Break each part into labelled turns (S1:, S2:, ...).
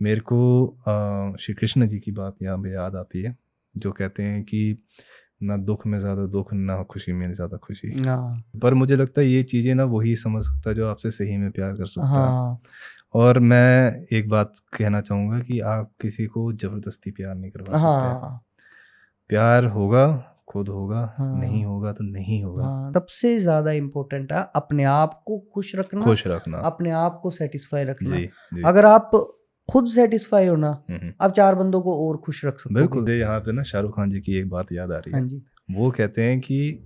S1: मेरे को श्री कृष्ण जी की बात यहाँ पे याद आती है, जो कहते हैं कि ना दुख में ज़्यादा दुख, ना खुशी में ज़्यादा खुशी।
S2: हाँ
S1: पर मुझे लगता है ये चीज़ें ना वही समझ सकता है जो आपसे सही में प्यार कर सकता है।
S2: हाँ
S1: और मैं एक बात कहना चाहूँगा कि आप किसी को ज़बरदस्ती प्यार नहीं करवा सकते हैं।
S2: हाँ
S1: प्यार होगा, खुद होगा, नहीं
S2: हाँ
S1: होगा तो नहीं होगा।
S2: हाँ, सबसे ज्यादा इम्पोर्टेंट है अपने आप को खुश रखना,
S1: खुश रखना।
S2: अपने आप को सेटिस्फाई रखना।
S1: जी, जी।
S2: अगर आप खुद सेटिस्फाई हो ना,
S1: हुँ।
S2: आप 4 बंदों को और खुश रख सकोगे।
S1: बिल्कुल, मुझे यहाँ पे ना शाहरुख खान जी की एक बात याद आ रही
S2: हाँ
S1: है।
S2: जी।
S1: वो कहते हैं कि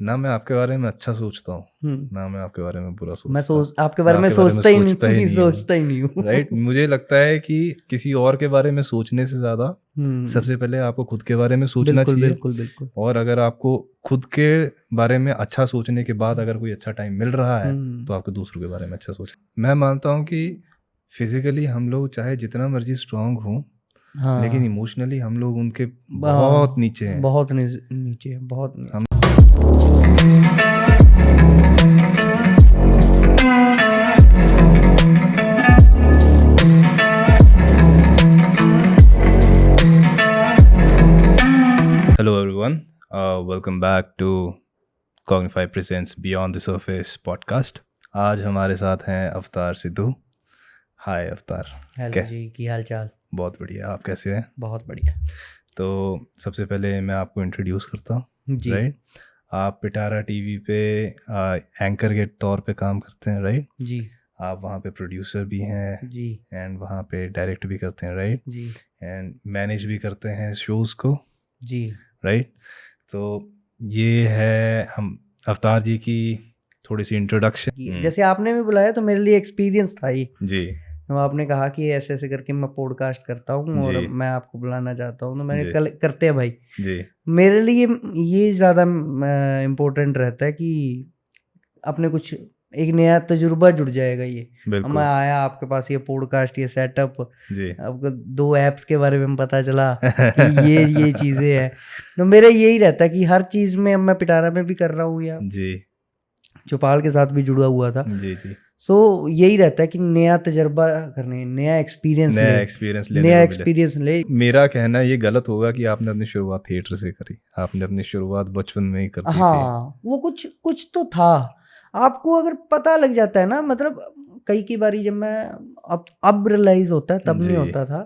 S1: ना मैं आपके बारे में अच्छा सोचता हूँ,
S2: हम्म।
S1: ना मैं आपके बारे में बुरा
S2: मैं
S1: सोचता हूँ।
S2: आपके
S1: मैं
S2: बारे में
S1: आपके बारे में
S2: सोचता ही
S1: सोचता ही
S2: नहीं
S1: नहीं हूँ।
S2: सोचता ही नहीं हूँ।
S1: राइट? मुझे लगता है कि किसी और के बारे में सोचने से ज़्यादा
S2: हम्म,
S1: सबसे पहले आपको खुद के बारे में सोचना
S2: बिल्कुल
S1: चाहिए।
S2: बिल्कुल बिल्कुल।
S1: और अगर आपको खुद के बारे में अच्छा सोचने के बाद अगर कोई अच्छा टाइम मिल रहा है, तो आपको दूसरों के बारे में अच्छा सोचना। मैं मानता हूँ कि फिज़िकली हम लोग चाहे जितना मर्ज़ी स्ट्रॉन्ग हों, लेकिन
S2: हाँ
S1: इमोशनली हम लोग उनके बहुत
S2: हाँ,
S1: नीचे हैं।
S2: बहुत नीचे है, बहुत नीचे।
S1: हम hello everyone, welcome back to Cognify presents beyond the surface podcast. आज हमारे साथ हैं अवतार सिद्धू। हाय अवतार।
S2: हेलो जी, की हाल चाल?
S1: बहुत बढ़िया, आप कैसे हैं?
S2: बहुत बढ़िया
S1: तो सबसे पहले मैं आपको इंट्रोड्यूस करता हूँ।
S2: जी।
S1: राइट? आप पिटारा टीवी पे एंकर के तौर पे काम करते हैं, राइट?
S2: जी
S1: आप वहाँ पे प्रोड्यूसर भी हैं
S2: जी
S1: एंड वहाँ पे डायरेक्ट भी करते हैं, राइट?
S2: जी
S1: एंड मैनेज भी करते हैं शोज़ को,
S2: जी
S1: राइट? तो ये है हम अवतार जी की थोड़ी सी इंट्रोडक्शन।
S2: जैसे आपने भी बुलाया तो मेरे लिए एक्सपीरियंस था ये।
S1: जी
S2: तो आपने कहा कि ऐसे ऐसे करके मैं पॉडकास्ट करता हूँ और
S1: जी
S2: मैं आपको बुलाना चाहता हूँ, तो मैंने
S1: जी
S2: कल करते हैं भाई।
S1: जी
S2: मेरे लिए ये ज़्यादा इम्पोर्टेंट रहता है कि अपने कुछ एक नया तजुर्बा जुड़ जाएगा। ये
S1: बिल्कुल
S2: मैं आया आपके पास, ये पॉडकास्ट, ये सेटअप,
S1: जी
S2: आपको 2 ऐप्स के बारे में पता चला कि ये चीज़ें हैं। तो मेरा यही रहता है कि हर चीज़ में, अब मैं पिटारा में भी कर रहा हूँ या
S1: जी
S2: चौपाल के साथ भी जुड़ा हुआ था,
S1: जी जी
S2: सो यही रहता है कि नया तजर्बा करने, नया एक्सपीरियंस
S1: नया
S2: ले,
S1: एक्सपीरियंस लेने
S2: नया
S1: को मिले।
S2: एक्सपीरियंस ले।
S1: मेरा कहना ये गलत होगा कि आपने अपनी शुरुआत थिएटर से करी। आपने अपनी शुरुआत बचपन में ही कर दी थी।
S2: हाँ, वो कुछ कुछ तो था। आपको अगर पता लग जाता है ना, मतलब कई बारी जब मैं अब रियलाइज होता है, तब नहीं
S1: जी
S2: होता था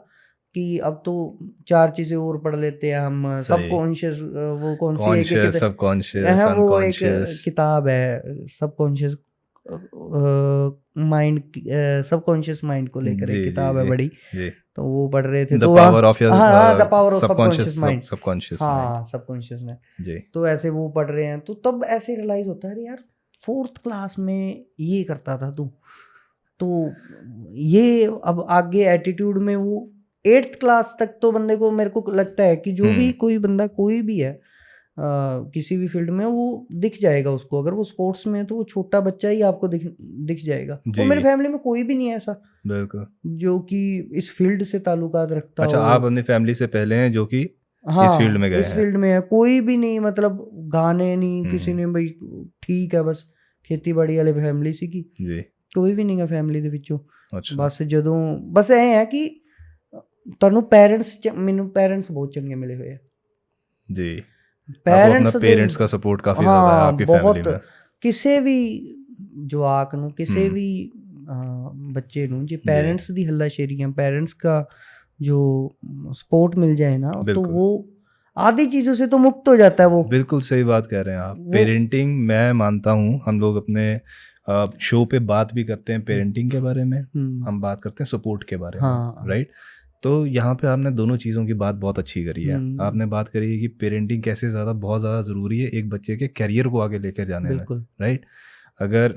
S2: कि अब तो 4 चीजें और पढ़ लेते हैं हम।
S1: सही।
S2: सबकॉन्शियस, वो कौन सी एक
S1: कॉन्शियस, सबकॉन्शियस,
S2: है, वो एक
S1: अनकॉन्शियस।
S2: किताब है, सबकॉन्शियस माइंड, सबकॉन्शियस माइंड को लेकर
S1: जी
S2: एक
S1: जी
S2: किताब है
S1: जी
S2: बड़ी।
S1: जी
S2: तो वो पढ़ रहे थे,
S1: द
S2: तो
S1: पावर ऑफ योर
S2: हाँ हाँ, the power of
S1: subconscious
S2: subconscious mind.
S1: Subconscious mind.
S2: हाँ, सबकॉन्शियस में।
S1: जी
S2: तो ऐसे वो पढ़ रहे हैं, तो तब ऐसे रियलाइज होता है, अरे यार 4th क्लास में ये करता था तू, तो ये अब आगे एटीट्यूड में वो 8th क्लास तक तो बंदे को, मेरे को लगता है कि जो भी कोई बंदा कोई भी है किसी भी फील्ड में, वो दिख जाएगा उसको। अगर वो स्पोर्ट्स में है तो वो छोटा बच्चा ही आपको दिख जाएगा। और मेरे
S1: जी
S2: फैमिली में कोई भी नहीं है ऐसा
S1: बिल्कुल।
S2: जो कि इस फील्ड से ताल्लुकात रखता
S1: अच्छा,
S2: हो।
S1: आप अपनी फैमिली से पहले हैं जो कि इस फील्ड
S2: हाँ,
S1: में गए
S2: इस
S1: हैं।
S2: फील्ड में है कोई भी नहीं, मतलब गाने नहीं किसी
S1: हम्म,
S2: ने भाई। ठीक है, बस खेती बाड़ी वाले फैमिली सी की,
S1: जी
S2: कोई भी नहीं है फैमिली ਦੇ ਵਿੱਚੋਂ।
S1: अच्छा
S2: ਬਸ ਜਦੋਂ ਬਸ ਇਹ ਹੈ ਕਿ ਤੁਹਾਨੂੰ ਮੈਨੂੰ पेरेंट्स बहुत चंगे मिले हुए हैं।
S1: जी आपको अपना
S2: पेरेंट्स ਦੇ
S1: पेरेंट्स का सपोर्ट काफ़ी ज़्यादा है
S2: हाँ
S1: आपकी फैमिली
S2: बहुत,
S1: में।
S2: ਕਿਸੇ ਵੀ ਜਵਾਕ ਨੂੰ, ਕਿਸੇ
S1: हम्म,
S2: ਵੀ ਬੱਚੇ ਨੂੰ ਜੇ
S1: जी
S2: पेरेंट्स ਦੀ हल्लाशेरियाँ, पेरेंट्स का जो सपोर्ट मिल जाए ना, तो
S1: बिल्कुल
S2: वो आधी चीज़ों से तो मुक्त हो जाता है वो।
S1: बिल्कुल सही बात कह रहे हैं आप।
S2: वो
S1: पेरेंटिंग मैं मानता हूँ, हम लोग अपने शो पे बात भी करते हैं पेरेंटिंग के बारे में, हम बात करते हैं सपोर्ट के बारे में,
S2: हाँ
S1: राइट? तो यहाँ पे आपने दोनों चीज़ों की बात बहुत अच्छी करी है। आपने बात करी है कि पेरेंटिंग कैसे बहुत ज़्यादा ज़रूरी है एक बच्चे के करियर को आगे लेकर जाने में,
S2: बिल्कुल।
S1: राइट? अगर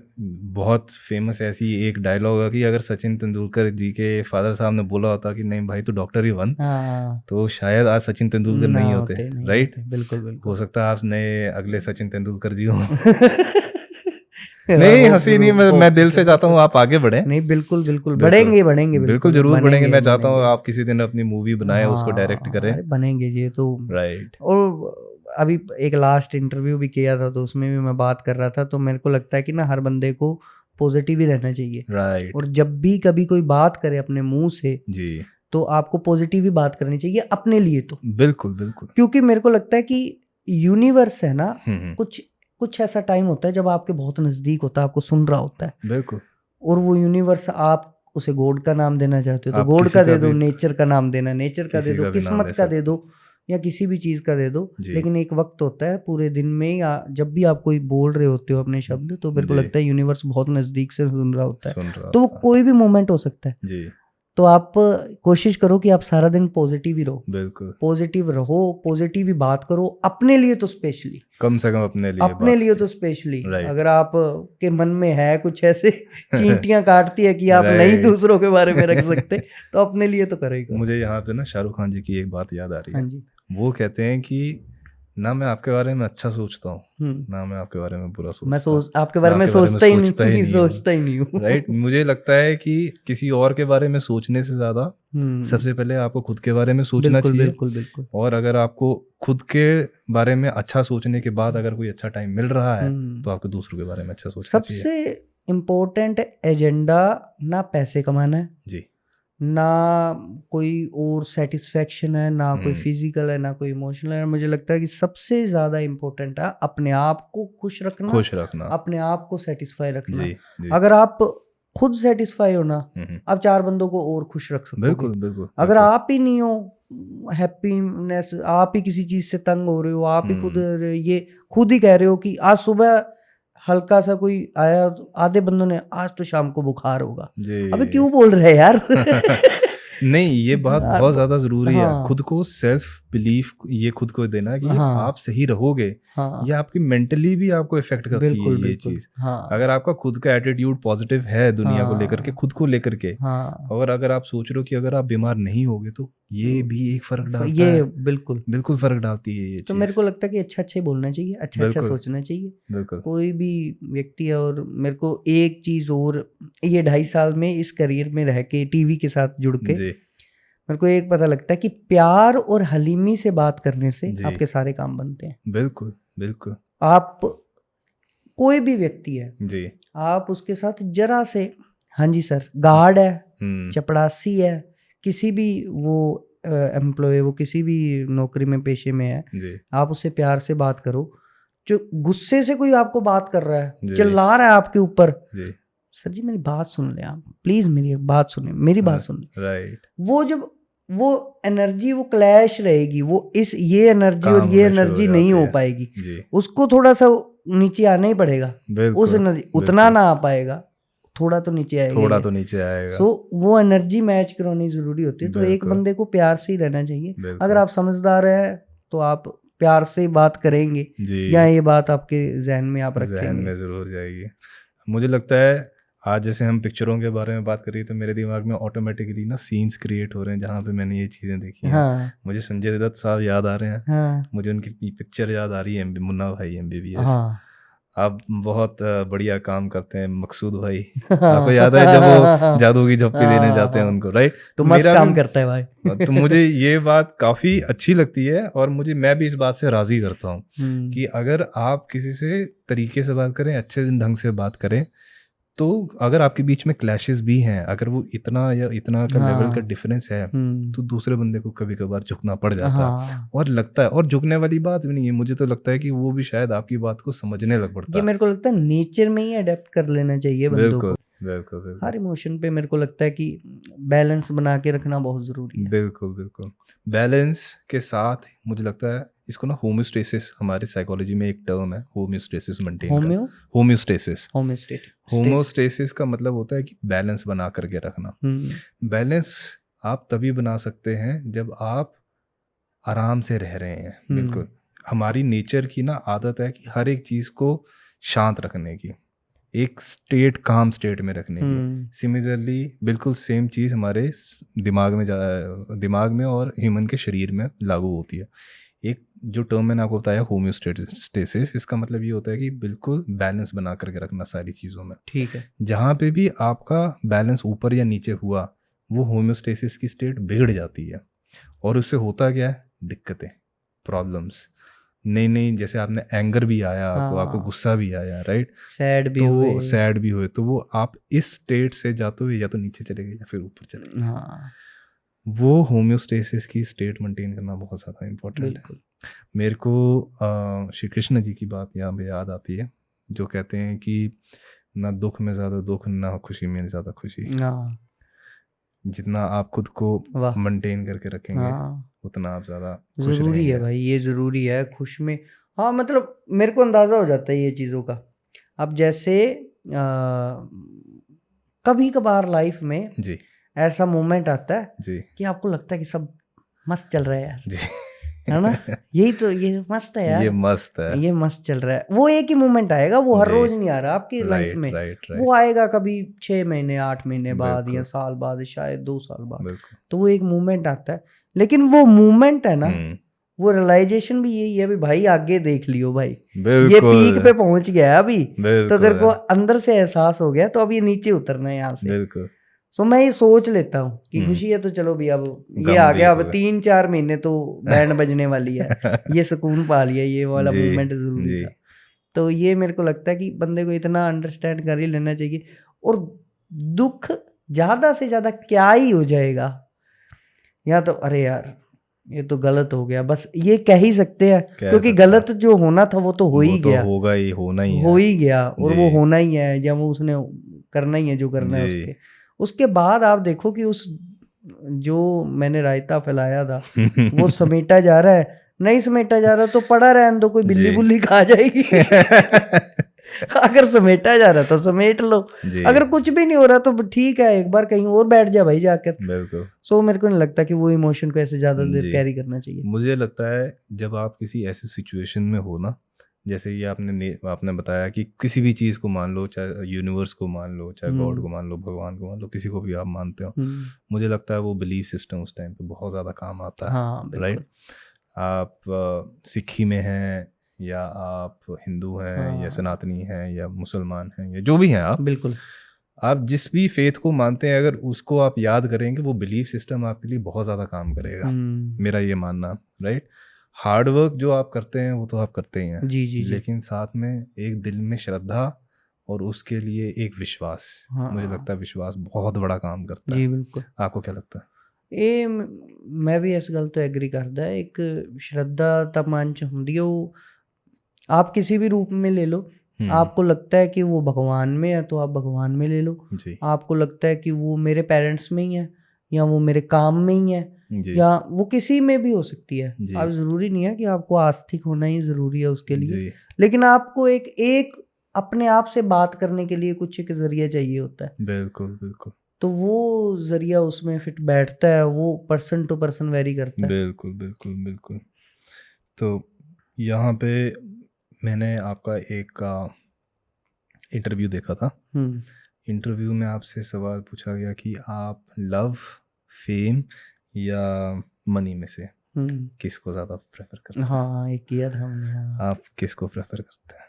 S1: बहुत फेमस ऐसी एक डायलॉग है कि अगर सचिन तेंदुलकर जी के फादर साहब ने बोला होता कि नहीं भाई तू डॉक्टर ही बन,
S2: हाँ,
S1: तो शायद आज सचिन तेंदुलकर
S2: ना
S1: नहीं होते,
S2: होते, नहीं
S1: राइट?
S2: होते, बिल्कुल
S1: हो
S2: बिल्कुल।
S1: सकता है आप नए अगले सचिन तेंदुलकर जी हो।
S2: हाँ,
S1: नहीं हंसी नहीं, मैं दिल से चाहता हूँ आप आगे बढ़ें।
S2: नहीं, बिल्कुल बिल्कुल
S1: बिल्कुल
S2: बढ़ेंगे, बढ़ेंगे,
S1: बिल्कुल
S2: बिल्कुल
S1: जरूर बढ़ेंगे। मैं चाहता हूँ
S2: बनेंगे।
S1: आप किसी दिन अपनी मूवी बनाएं, उसको डायरेक्ट
S2: हाँ,
S1: करें,
S2: अरे बनेंगे ये तो।
S1: राइट?
S2: और अभी एक लास्ट इंटरव्यू भी किया था, तो उसमें भी मैं बात कर रहा था, तो मेरे को लगता है कि ना हर बंदे को पॉजिटिव ही रहना चाहिए।
S1: राइट
S2: और जब भी कभी कोई बात करे अपने मुंह से
S1: जी,
S2: तो आपको पॉजिटिव ही बात करनी चाहिए अपने लिए तो,
S1: बिल्कुल बिल्कुल।
S2: क्योंकि मेरे को लगता है कि यूनिवर्स है ना,
S1: हम्म,
S2: कुछ ऐसा टाइम होता है जब आपके बहुत नजदीक होता है, आपको सुन रहा होता है,
S1: बिल्कुल।
S2: और वो यूनिवर्स, आप उसे गॉड का नाम देना चाहते हो तो
S1: आप
S2: गॉड
S1: किसी
S2: का
S1: का
S2: दे दो,
S1: भी
S2: नेचर का नाम देना नेचर का दे
S1: किसी
S2: दो,
S1: का भी नाम
S2: किस्मत
S1: ले
S2: का दे
S1: सकते
S2: दो, या किसी भी चीज का दे दो।
S1: जी।
S2: लेकिन एक वक्त होता है पूरे दिन में, या जब भी आप कोई बोल रहे होते हो अपने शब्द, तो मेरे को
S1: जी।
S2: लगता है यूनिवर्स बहुत नजदीक से सुन रहा होता है।
S1: सुन रहा
S2: तो वो
S1: था
S2: कोई भी मोमेंट हो सकता है।
S1: जी,
S2: तो आप कोशिश करो कि आप सारा दिन पॉजिटिव ही रहो,
S1: बिल्कुल।
S2: पॉजिटिव रहो, पॉजिटिव ही बात करो अपने लिए तो स्पेशली,
S1: कम से कम अपने लिए
S2: अपने
S1: बात
S2: लिए तो
S1: करिए।
S2: स्पेशली।
S1: राइट
S2: अगर आप के मन में है कुछ ऐसे चींटियां काटती है कि आप नहीं
S1: राइट।
S2: दूसरों के बारे में रख सकते, तो अपने लिए तो करेगा।
S1: मुझे यहाँ पे ना शाहरुख खान जी की एक बात याद आ रही
S2: हाँ
S1: है।
S2: जी।
S1: वो कहते हैं कि ना मैं आपके बारे में अच्छा सोचता हूँ,
S2: हम्म।
S1: ना मैं आपके बारे में बुरा
S2: मैं
S1: सोचता हूँ,
S2: आपके बारे
S1: मैं
S2: में
S1: आपके बारे में
S2: सोचता ही
S1: सोचता ही
S2: नहीं,
S1: नहीं हूँ।
S2: सोचता ही नहीं हूँ।
S1: राइट। मुझे लगता है कि किसी और के बारे में सोचने से ज्यादा सबसे पहले आपको खुद के बारे में सोचना
S2: बिल्कुल
S1: चाहिए।
S2: बिल्कुल बिल्कुल।
S1: और अगर आपको खुद के बारे में अच्छा सोचने के बाद अगर कोई अच्छा टाइम मिल रहा है तो आपको दूसरों के बारे में अच्छा सोचना चाहिए।
S2: सबसे इम्पोर्टेंट एजेंडा ना पैसे कमाना है
S1: जी,
S2: ना कोई और सेटिस्फेक्शन है, ना कोई फिजिकल है, ना कोई इमोशनल है। मुझे लगता है कि सबसे ज्यादा इम्पोर्टेंट है अपने आप को खुश रखना,
S1: खुश रखना।
S2: अपने आप को सेटिस्फाई रखना।
S1: जी जी।
S2: अगर आप खुद सेटिस्फाई हो ना,
S1: हम्म,
S2: आप 4 बंदों को और खुश रख सकोगे।
S1: बिल्कुल बिल्कुल।
S2: अगर
S1: बिल्कुल।
S2: आप ही नहीं हो हैप्पीनेस, आप ही किसी चीज से तंग हो रहे हो, आप ही खुद ही कह रहे हो कि आज सुबह हल्का सा कोई आया, आधे बंदों ने आज तो शाम को बुखार होगा,
S1: जी
S2: अबे क्यों बोल रहे हैं यार?
S1: नहीं, ये बात बहुत ज्यादा जरूरी है।
S2: हाँ।
S1: खुद को सेल्फ बिलीफ ये खुद को देना कि
S2: हाँ।
S1: आप सही रहोगे।
S2: हाँ।
S1: ये आपकी मेंटली भी आपको इफेक्ट करती
S2: बिल्कुल
S1: है ये
S2: बिल्कुल।
S1: चीज।
S2: हाँ।
S1: अगर आपका खुद का एटीट्यूड पॉजिटिव है दुनिया को लेकर के,
S2: हाँ।
S1: खुद को लेकर के,
S2: हाँ।
S1: और अगर आप सोच रहे हो कि अगर आप बीमार नहीं होगे तो ये भी एक फर्क डालता
S2: ये
S1: है।
S2: बिल्कुल
S1: बिल्कुल फर्क डालती है ये
S2: तो मेरे
S1: चीज।
S2: को लगता है कि अच्छा अच्छा ही बोलना चाहिए, अच्छा अच्छा
S1: बिल्कुल
S2: सोचना चाहिए
S1: बिल्कुल।
S2: कोई भी व्यक्ति है। और मेरे को एक चीज और, ये 2.5 साल में इस करियर में रह के, टीवी के साथ जुड़ के,
S1: जी
S2: मेरे को एक पता लगता है कि प्यार और हलीमी से बात करने से
S1: जी।
S2: आपके सारे काम बनते हैं।
S1: बिल्कुल बिल्कुल।
S2: आप कोई भी व्यक्ति है,
S1: जी।
S2: आप उसके साथ जरा से, हाँ जी सर, गार्ड है,
S1: हम्म,
S2: चपड़ासी है, किसी भी वो एम्प्लॉय, वो किसी भी नौकरी में पेशे में है,
S1: जी
S2: आप उससे प्यार से बात करो। जो गुस्से से कोई आपको बात कर रहा है,
S1: जी।
S2: चिल्ला रहा है आपके ऊपर,
S1: जी
S2: सर जी मेरी बात सुन ले, आप प्लीज मेरी बात सुनिए, मेरी बात सुन ले।
S1: राइट।
S2: वो जब वो एनर्जी, वो क्लैश रहेगी, वो ये एनर्जी और
S1: काम
S2: ये
S1: होने शुरू हो
S2: एनर्जी नहीं
S1: जाती
S2: हो
S1: है।
S2: पाएगी।
S1: जी
S2: उसको थोड़ा सा नीचे आना ही पड़ेगा। उस
S1: बिल्कुल
S2: एनर्जी उतना
S1: बिल्कुल।
S2: ना आ पाएगा, थोड़ा तो नीचे आएगा
S1: थोड़ा
S2: ही
S1: तो
S2: है।
S1: नीचे आएगा।
S2: सो वो एनर्जी मैच करानी जरूरी होती है। तो एक
S1: बिल्कुल
S2: बंदे को प्यार से ही रहना चाहिए।
S1: बिल्कुल।
S2: अगर आप समझदार हैं तो आप प्यार से बात करेंगे,
S1: जी
S2: या ये बात आपके जहन में आप
S1: जहन
S2: रखेंगे।
S1: में जरूर जाएगी। मुझे लगता है आज जैसे हम पिक्चरों के बारे में बात करी तो मेरे दिमाग में ऑटोमेटिकली ना सीन्स क्रिएट हो रहे हैं जहाँ पे मैंने ये चीज़ें देखी हैं।
S2: हाँ
S1: मुझे संजय दत्त साहब याद आ रहे हैं।
S2: हाँ
S1: मुझे उनकी पिक्चर याद आ रही है मुन्ना भाई MBBS।
S2: हाँ
S1: आप बहुत बढ़िया काम करते हैं मकसूद भाई। आपको याद है जब वो जादू की झप्पी देने जाते हैं उनको, राइट?
S2: तो मस्त काम करता है भाई।
S1: तो मुझे ये बात काफ़ी अच्छी लगती है और मैं भी इस बात से राज़ी करता हूँ कि अगर आप किसी से तरीके से बात करें, अच्छे ढंग से बात करें, तो अगर आपके बीच में क्लैशेस भी हैं, अगर वो इतना या इतना का लेवल का डिफरेंस है, तो दूसरे बंदे को कभी कभार झुकना पड़ जाता है और लगता है, और झुकने वाली बात भी नहीं है। मुझे तो लगता है कि वो भी शायद आपकी बात को समझने लग पड़ता
S2: ये
S1: है।
S2: मेरे को लगता है नेचर में ही अडेप्ट कर लेना चाहिए बंदों
S1: बिल्कुल
S2: को।
S1: बिल्कुल बिल्कुल
S2: हर इमोशन पे मेरे को लगता है कि बैलेंस बना के रखना बहुत जरूरी है।
S1: बिल्कुल बिल्कुल। बैलेंस के साथ मुझे लगता है इसको ना होम्योस्टेसिस, हमारी साइकोलॉजी में एक टर्म है होम्योस्टेसिस मेंटेन करना। होम्योस्टेसिस होम्योस्टेसिस का मतलब होता है कि बैलेंस बना करके रखना। बैलेंस आप तभी बना सकते हैं जब आप आराम से रह रहे हैं। बिल्कुल हमारी नेचर की ना आदत है कि हर एक चीज़ को शांत रखने की, एक स्टेट, काम स्टेट में रखने की। सिमिलरली बिल्कुल सेम चीज़ हमारे दिमाग में और ह्यूमन के शरीर में लागू होती है। एक जो टर्म मैंने आपको बताया होम्योस्टेसिस, इसका मतलब ये होता है कि बिल्कुल बैलेंस बना करके रखना सारी चीज़ों में।
S2: ठीक है।
S1: जहाँ पे भी आपका बैलेंस ऊपर या नीचे हुआ, वो होम्योस्टेसिस की स्टेट बिगड़ जाती है और उससे होता क्या है, दिक्कतें, प्रॉब्लम्स, नई जैसे आपने एंगर भी आया, आपको
S2: हाँ।
S1: गुस्सा भी आया, राइट,
S2: सैड भी
S1: तो
S2: हुए।
S1: सैड भी हुए, तो वो आप इस स्टेट से जाते हुए या तो नीचे चले गए या फिर ऊपर चले गए।
S2: हाँ
S1: वो होम्योस्टेसिस की स्टेट मेंटेन करना बहुत ज़्यादा इम्पोर्टेंट है।
S2: बिल्कुल।
S1: मेरे को श्री कृष्ण जी की बात यहाँ पे याद आती है, जो कहते हैं कि ना दुख में ज़्यादा दुख, ना खुशी में ज़्यादा खुशी।
S2: हाँ
S1: जितना आप खुद को
S2: वाह।
S1: मेंटेन करके रखेंगे,
S2: हाँ
S1: उतना आप ज़्यादा खुश
S2: ज़रूरी है
S1: रहेंगे।
S2: भाई, ये ज़रूरी है खुश में। हाँ मतलब मेरे को अंदाज़ा हो जाता है ये चीज़ों का। अब जैसे कभी कभार लाइफ में
S1: जी
S2: ऐसा मोमेंट आता है
S1: जी
S2: कि आपको लगता है कि सब मस्त चल रहा है यार,
S1: जी
S2: है ना, यही तो, ये मस्त है यार,
S1: ये मस्त है।
S2: ये मस्त चल रहा है। वो एक ही मोमेंट आएगा, वो हर
S1: जी।
S2: रोज नहीं आ रहा आपकी लाइफ
S1: राइट
S2: में।
S1: राइट
S2: वो
S1: राइट।
S2: आएगा कभी 6 महीने 8 महीने बाद या
S1: बिल्कुल
S2: साल बाद, शायद 2 साल बाद।
S1: बिल्कुल।
S2: तो वो एक मोमेंट आता है, लेकिन वो मोमेंट है ना, वो रियलाइजेशन भी यही है भाई आगे देख लियो भाई, ये
S1: बिल्कुल
S2: पीक पे पहुंच गया है अभी, तो तेरे
S1: बिल्कुल
S2: को अंदर से एहसास हो गया, तो अब ये नीचे उतरना है यहाँ से।
S1: बिल्कुल।
S2: सो मैं ये सोच लेता हूँ कि
S1: हम्म।
S2: खुशी है तो चलो भी अब ये
S1: गम
S2: आ
S1: भी
S2: गया, अब
S1: होगा।
S2: 3-4 महीने तो बैंड बजने वाली है, ये सुकून पा लिया, ये वाला
S1: जी
S2: मोमेंट जरूरी
S1: जी
S2: था। तो ये मेरे को लगता है कि बंदे को इतना अंडरस्टैंड कर ही लेना चाहिए। और दुख ज्यादा से ज्यादा क्या ही हो जाएगा, या तो अरे यार ये तो गलत हो गया, बस ये कह ही सकते हैं,
S1: कह
S2: क्योंकि
S1: सकते हैं।
S2: गलत जो होना था वो तो हो ही
S1: वो तो
S2: गया,
S1: होगा ही, होना ही
S2: हो
S1: है।
S2: ही गया, और वो
S1: जी
S2: होना ही है, या वो उसने करना ही है जो करना है
S1: जी
S2: उसके। उसके बाद आप देखो कि उस जो मैंने रायता फैलाया था वो समेटा जा रहा है, नहीं समेटा जा रहा तो पड़ा रहने दो, कोई बिल्ली
S1: जी
S2: बुल्ली खा जाएगी। अगर समेटा जा रहा तो समेट लो,
S1: जी
S2: अगर कुछ भी नहीं हो रहा तो ठीक है, एक बार कहीं और बैठ जा भाई जाकर।
S1: बिल्कुल।
S2: सो मेरे को नहीं लगता कि वो इमोशन को ऐसे ज्यादा देर
S1: जी
S2: कैरी करना चाहिए।
S1: मुझे लगता है जब आप किसी ऐसी सिचुएशन में हो ना, जैसे ये आपने बताया कि किसी भी चीज़ को मान लो, चाहे यूनिवर्स को मान लो, चाहे गॉड को मान लो, भगवान को मान लो, किसी को भी आप मानते हो, मुझे लगता है वो बिलीफ सिस्टम उस टाइम पे बहुत ज़्यादा काम आता है।
S2: हाँ बिल्कुल।
S1: राइट। आप सिखी में हैं, या आप हिंदू हैं, या
S2: हाँ
S1: सनातनी हैं, या मुसलमान हैं, या जो भी हैं
S2: बिल्कुल।
S1: आप जिस भी फेथ को मानते हैं, अगर उसको आप याद करेंगे, वो बिलीफ सिस्टम आपके लिए बहुत ज़्यादा काम करेगा। मेरा ये मानना। राइट। हार्ड वर्क जो आप करते हैं वो तो आप करते ही हैं,
S2: जी जी जी।
S1: लेकिन साथ में एक दिल में श्रद्धा और उसके लिए एक विश्वास, मुझे लगता है विश्वास बहुत बड़ा काम करता है।
S2: जी बिल्कुल।
S1: आपको क्या लगता है?
S2: ਇਹ ਮੈਂ ਵੀ ਇਸ ਗੱਲ ਤੋਂ ਐਗਰੀ ਕਰਦਾ। ਇੱਕ श्रद्धा ਤਾਂ ਮਨ 'ਚ ਹੁੰਦੀ ਹੈ, वो आप किसी भी रूप में ले लो, आपको लगता है कि वो भगवान में है तो आप भगवान में ले लो,
S1: जी
S2: आपको लगता है कि वो मेरे पेरेंट्स में ही है, या वो मेरे काम में ही है,
S1: जी
S2: या वो किसी में भी हो सकती है।
S1: जी
S2: आप ज़रूरी नहीं है कि आपको आस्तिक होना ही ज़रूरी है उसके लिए,
S1: जी
S2: लेकिन आपको एक अपने आप से बात करने के लिए कुछ एक ज़रिया चाहिए होता है,
S1: बिल्कुल बिल्कुल
S2: तो वो ज़रिया उसमें फिट बैठता है, वो पर्सन टू पर्सन वेरी करता है।
S1: बिल्कुल बिल्कुल बिल्कुल। तो यहाँ पे मैंने आपका एक इंटरव्यू देखा था। इंटरव्यू में आपसे सवाल पूछा गया कि आप लव, फेम या मनी में से किसको ज़्यादा प्रेफर करते हैं?
S2: हाँ एक किया था हमने। हाँ
S1: आप किसको प्रेफर करते हैं?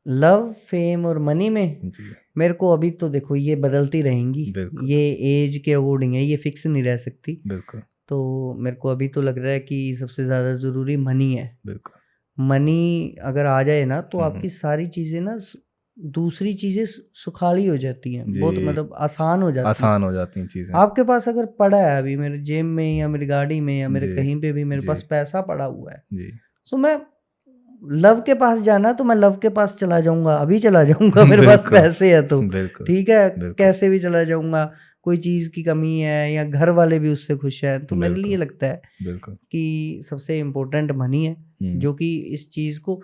S2: लव, फेम और मनी में
S1: जी
S2: मेरे को अभी तो देखो ये बदलती रहेंगी,
S1: बिल्कुल
S2: ये एज के अकॉर्डिंग है, ये फिक्स नहीं रह सकती।
S1: बिल्कुल
S2: तो मेरे को अभी तो लग रहा है कि सबसे ज़्यादा ज़रूरी मनी है।
S1: बिल्कुल।
S2: मनी अगर आ जाए ना तो
S1: हम्म,
S2: आपकी सारी चीज़ें ना दूसरी चीज़ें सुखाली हो जाती हैं, बहुत
S1: जी
S2: मतलब आसान हो जाती हैं।
S1: आसान हो जाती हैं चीज़ें।
S2: आपके पास अगर पड़ा है अभी मेरे जेब में या मेरी गाड़ी में या मेरे
S1: जी
S2: कहीं पे भी मेरे
S1: जी
S2: पास पैसा पड़ा हुआ है,
S1: जी
S2: सो मैं लव के पास जाना तो मैं लव के पास चला जाऊंगा, अभी चला जाऊंगा, मेरे पास
S1: बिल्कुल
S2: पैसे है तो
S1: बिल्कुल
S2: ठीक है,
S1: बिल्कुल
S2: कैसे भी चला जाऊंगा। कोई चीज़ की कमी है या घर वाले भी उससे खुश हैं, तो मेरे लिए
S1: बिल्कुल
S2: लगता है
S1: बिल्कुल।
S2: कि सबसे इम्पोर्टेंट मनी है,
S1: हम्म,
S2: जो कि इस चीज़ को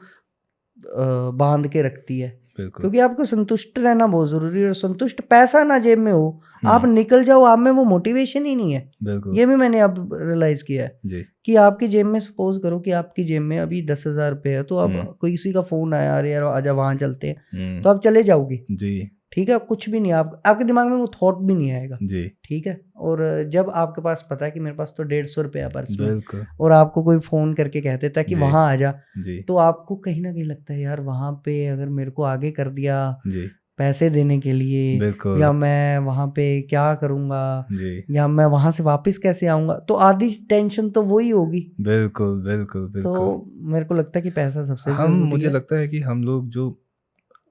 S2: बांध के रखती है,
S1: बिल्कुल
S2: क्योंकि आपको संतुष्ट रहना बहुत ज़रूरी है। और संतुष्ट पैसा ना जेब में हो, आप
S1: हम्म,
S2: निकल जाओ, आप में वो मोटिवेशन ही नहीं है।
S1: बिल्कुल
S2: ये भी मैंने अब रियलाइज़ किया है
S1: जी
S2: कि आपकी जेब में, सपोज करो कि आपकी जेब में अभी 10,000 रुपये है, तो अब किसी का फ़ोन आया, अरे यार आजा वहाँ चलते हैं, तो आप चले जाओगे,
S1: जी
S2: ठीक है, कुछ भी नहीं, आपके दिमाग में वो थॉट भी नहीं आएगा,
S1: जी
S2: ठीक है। और जब आपके पास पता है कि मेरे पास तो 150 रुपया पर्स में,
S1: बिल्कुल
S2: और आपको कोई फ़ोन करके कह देता है कि
S1: जी
S2: वहाँ आ जा,
S1: जी
S2: तो आपको कहीं ना कहीं लगता है यार वहाँ पे अगर मेरे को आगे कर दिया
S1: जी
S2: पैसे देने के लिए,
S1: बिल्कुल
S2: या मैं वहाँ पे क्या करूँगा,
S1: जी,
S2: या मैं वहाँ से वापस कैसे आऊँगा, तो आधी टेंशन तो वही होगी।
S1: बिल्कुल बिल्कुल
S2: तो
S1: बिल्कुल।
S2: मेरे को लगता है कि पैसा सबसे
S1: हम
S2: ज़रूरी
S1: मुझे
S2: है।
S1: लगता है कि हम लोग जो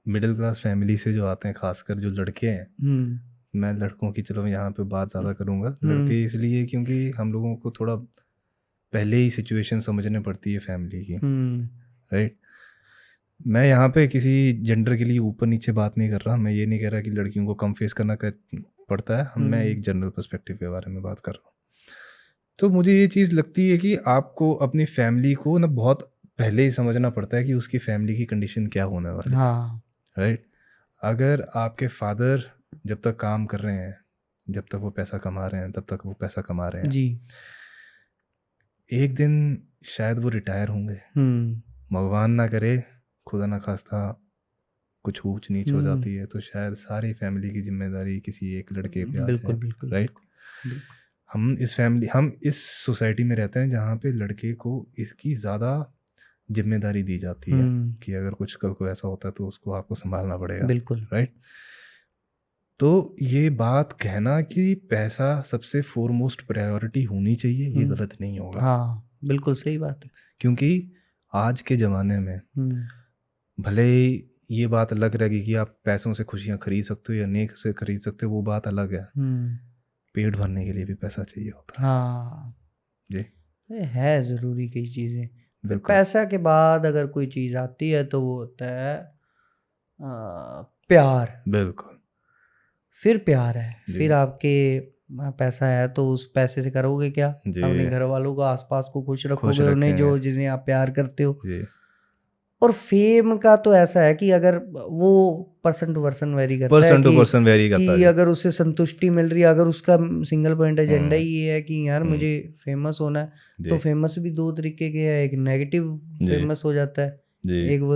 S1: मिडिल क्लास फैमिली से जो आते हैं, खासकर जो लड़के हैं,
S2: हुँ,
S1: मैं लड़कों की चलो यहाँ पे बात ज़्यादा करूँगा,
S2: हुँ,
S1: लड़के इसलिए क्योंकि हम लोगों को थोड़ा पहले ही सिचुएशन समझने पड़ती है फैमिली की,
S2: हुँ,
S1: राइट। मैं यहाँ पे किसी जेंडर के लिए ऊपर नीचे बात नहीं कर रहा, मैं ये नहीं कह रहा कि लड़कियों को कम फेस करना पड़ता है, मैं एक जनरल पर्सपेक्टिव के बारे में बात कर रहा हूँ। तो मुझे ये चीज़ लगती है कि आपको अपनी फैमिली को ना बहुत पहले ही समझना पड़ता है कि उसकी फैमिली की कंडीशन क्या होने वाली है,
S2: हाँ,
S1: राइट। अगर आपके फादर जब तक काम कर रहे हैं, जब तक वो पैसा कमा रहे हैं, तब तक वो पैसा कमा रहे हैं,
S2: जी,
S1: एक दिन शायद वो रिटायर होंगे,
S2: हुँ,
S1: भगवान ना करे, खुदा ना खास्ता कुछ ऊंच नीच हो
S2: हुँ,
S1: जाती है, तो शायद सारी फैमिली की जिम्मेदारी किसी एक लड़के पे आ
S2: बिल्कुल,
S1: जाए,
S2: बिल्कुल,
S1: राइट।
S2: बिल्कुल, बिल्कुल,
S1: हम इस सोसाइटी में रहते हैं जहाँ पे लड़के को इसकी ज़्यादा जिम्मेदारी दी जाती है
S2: हुँ,
S1: कि अगर कुछ कल को ऐसा होता है तो उसको आपको संभालना पड़ेगा,
S2: बिल्कुल,
S1: राइट। तो ये बात कहना कि पैसा सबसे फोरमोस्ट प्रायोरिटी होनी चाहिए, ये
S2: हुँ,
S1: गलत नहीं होगा,
S2: हाँ, बिल्कुल सही बात है।
S1: क्योंकि आज के ज़माने में
S2: हुँ,
S1: भले ही ये बात अलग रहेगी कि आप पैसों से खुशियाँ खरीद सकते हो या नेक से खरीद सकते हो, वो बात अलग है,
S2: हुँ,
S1: पेट भरने के लिए भी पैसा चाहिए होता है
S2: हाँ,
S1: जी,
S2: ये है ज़रूरी कई चीज़ें। फिर
S1: बिल्कुल
S2: पैसा के बाद अगर कोई चीज़ आती है तो वो होता है प्यार।
S1: बिल्कुल
S2: फिर प्यार है,
S1: जी
S2: फिर आपके पैसा है तो उस पैसे से करोगे क्या?
S1: जी,
S2: अपने घर वालों को, आस-पास को खुश
S1: खुश
S2: रखोगे, उन्हें
S1: रखेंगे
S2: जो जिन्हें आप प्यार करते हो।
S1: जी,
S2: और फेम का तो ऐसा है कि अगर वो पर्सन टू पर्सन वेरी करता है
S1: पर्सन टू पर्सन वेरी करता है
S2: कि
S1: जी
S2: अगर उसे संतुष्टि मिल रही है, अगर उसका सिंगल पॉइंट एजेंडा
S1: हम्म,
S2: ही ये है कि यार
S1: हम्म,
S2: मुझे फेमस होना है, तो
S1: जी
S2: फेमस भी 2 तरीके के हैं, एक नेगेटिव
S1: जी
S2: फेमस हो जाता है,
S1: जी,
S2: एक वो